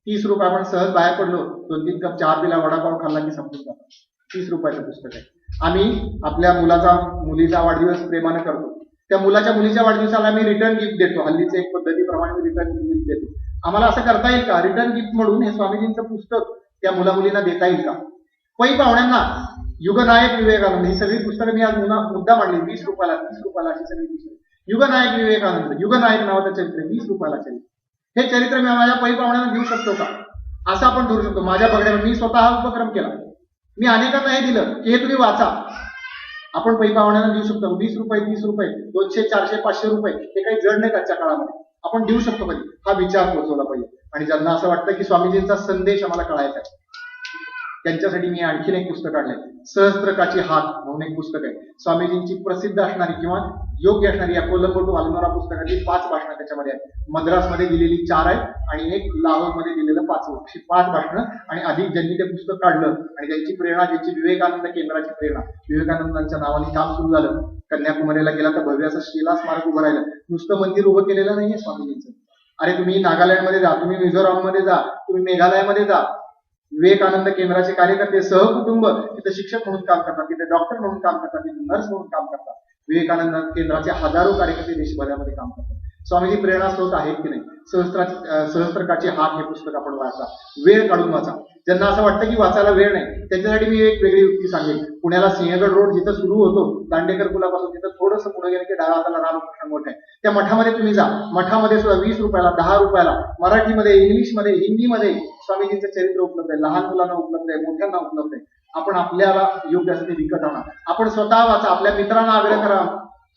Speaker 2: 30 रुपये, आपण सहज बाहेर पडलो, 2-3 कप चहा पिला, वडापाव खाल्ला की संपून जातो. 30 रुपयाचं पुस्तक आहे. आम्ही आपल्या मुलीचा वाढदिवस प्रेमानं करतो. त्या मुलीच्या वाढदिवसाला मी रिटर्न गिफ्ट देतो. हल्लीच एक पद्धतीप्रमाणे मी रिटर्न गिफ्ट देतो. आम्हाला असं करता येईल का? रिटर्न गिफ्ट म्हणून हे स्वामीजींचं पुस्तक त्या मुलींना देता येईल का? पै पाहुण्यांना युगनायक विवेकानंद, ही सगळी पुस्तकं मी आज मुद्दा मांडली. 20 रुपयाला, 30 रुपयाला अशी सगळी पुस्तकं. युगनायक विवेकानंद, युगनायक नावाचं चरित्र 20 रुपयाला चरित्र. हे चरित्र मी माझ्या पै पाहुण्यांना देऊ शकतो का? असं आपण ठरवू शकतो. माझ्या बघण्यावर मी स्वतः हा उपक्रम केला. मी अनेकांना हे दिलं की हे तुम्ही वाचा. आपण पै पाहुण्यांना देऊ शकतो. 20 रुपये, 30 रुपये, 200, 400, 500 रुपये हे काही जड नाही आजच्या काळामध्ये. आपण देऊ शकतो कधी, हा विचार पोहोचवला पाहिजे. आणि ज्यांना असं वाटतं की स्वामीजींचा संदेश आम्हाला कळायचा आहे, त्यांच्यासाठी मी आणखीन एक पुस्तक काढलंय. सहस्त्रकाची हात म्हणून एक पुस्तक आहे. स्वामीजींची प्रसिद्ध असणारी किंवा योग्य असणारी या कोलंबो टू वालनोरा पुस्तकाची 5 भाषणं त्याच्यामध्ये आहेत. मद्रासमध्ये दिलेली 4 आहेत आणि एक लाहोरमध्ये दिलेलं 5. अशी 5 भाषणं. आणि अधिक ज्यांनी ते पुस्तक काढलं आणि त्यांची प्रेरणा, ज्यांची विवेकानंद केंद्राची प्रेरणा, विवेकानंदांच्या नावाने काम सुरू झालं. कन्याकुमारीला गेला तर भव्य असं शिला स्मारक उभं राहिलं. नुसतं मंदिर उभं केलेलं नाहीये स्वामीजींचं. अरे तुम्ही नागालँडमध्ये जा, तुम्ही मिझोराममध्ये जा, तुम्ही मेघालयामध्ये जा, विवेकानंद केंद्राचे कार्यकर्ते सहकुटुंब तिथे शिक्षक म्हणून काम करतात, तिथे डॉक्टर म्हणून काम करतात, तिथे नर्स म्हणून काम करतात. विवेकानंद केंद्राचे हजारो कार्यकर्ते देशभरामध्ये काम करतात. स्वामीजी प्रेरणा स्रोत आहेत की नाही? सहस्त्रकाचे हात हे पुस्तक आपण वाचा, वेळ काढून वाचा. ज्यांना असं वाटतं की वाचायला वेळ नाही, त्यांच्यासाठी मी एक वेगळी युक्ती सांगेन. पुण्याला सिंहगड रोड जिथं सुरू होतो, दांडेकर पुलापासून तिथं थोडंसं पुढे गेलं की डाव्या हाताला रामकृष्ण मठ आहे. त्या मठामध्ये तुम्ही जा. मठामध्ये सुद्धा 20 रुपयाला, 10 रुपयाला मराठीमध्ये, इंग्लिशमध्ये, हिंदीमध्ये स्वामीजींचं चरित्र उपलब्ध आहे. लहान मुलांना उपलब्ध आहे, मोठ्यांना उपलब्ध आहे. आपण आपल्याला योग्य असं ते विकत आणा. आपण स्वतः वाचा, आपल्या मित्रांना आग्रह करा,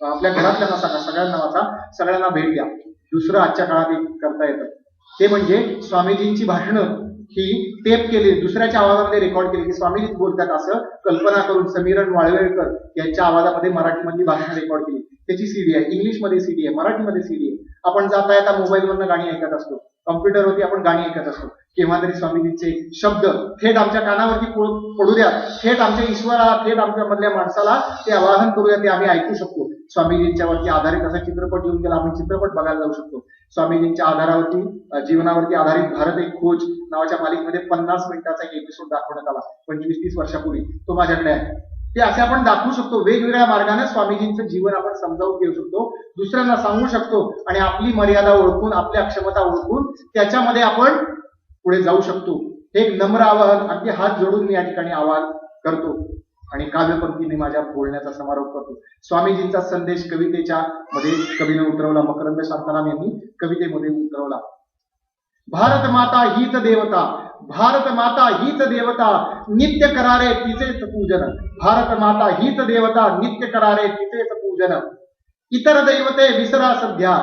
Speaker 2: आपल्या घरातल्यांना सांगा, सगळ्यांना वाचा, सगळ्यांना भेट द्या. दुसरं आजच्या काळात एक करता येतं, ते म्हणजे स्वामीजींची भाषणं ही टेप केली, दुसऱ्याच्या आवाजामध्ये रेकॉर्ड केली की स्वामीजीच बोलतात असं कल्पना करून समीरण वाळवेळकर यांच्या आवाजामध्ये मराठीमधली भाषण रेकॉर्ड केली. त्याची सीडी आहे, इंग्लिशमध्ये सीडी आहे, मराठीमध्ये सीडी आहे. आपण जाता येता मोबाईलवरनं गाणी ऐकत असतो, कॉम्प्युटरवरती आपण गाणी ऐकत असतो. केव्हा तरी स्वामीजींचे शब्द थेट आमच्या कानावरती पडू द्या, थेट आमच्या ईश्वराला, थेट आमच्या मधल्या माणसाला ते आवाहन करूया, ते आम्ही ऐकू शकतो. स्वामीजींच्या वरती आधारित असा चित्रपट येऊन गेला, आपण चित्रपट बघायला जाऊ शकतो. स्वामीजींच्या जीवनावरती आधारित भारत एक खोज नावाच्या मालिकेमध्ये 50 मिनिटाचा एक एपिसोड दाखवण्यात आला 25-30 वर्षापूर्वी. तो माझ्याकडे आहे. ते असे आपण दाखवू शकतो. वेगवेगळ्या मार्गाने स्वामीजींचं जीवन आपण समजावून घेऊ शकतो, दुसऱ्यांना सांगू शकतो आणि आपली मर्यादा ओळखून, आपल्या अक्षमता ओळखून त्याच्यामध्ये आपण पुढे जाऊ शकतो. हे एक नम्र आवाहन अगदी हात जोडून मी या ठिकाणी आवाहन करतो आणि काव्यपंक्तीने माझ्या बोलण्याचा समारोप करतो. स्वामीजींचा संदेश कवितेच्या मध्ये कवीने उतरवला. मकरंद शांताराम यांनी कवितेमध्ये उतरवला. भारत माता हीच देवता, भारत माता हीच देवता, नित्य करारे तिचेच पूजन. भारत माता हीच देवता, नित्य करारे तिचेच पूजन. इतर दैवते विसरा सध्या,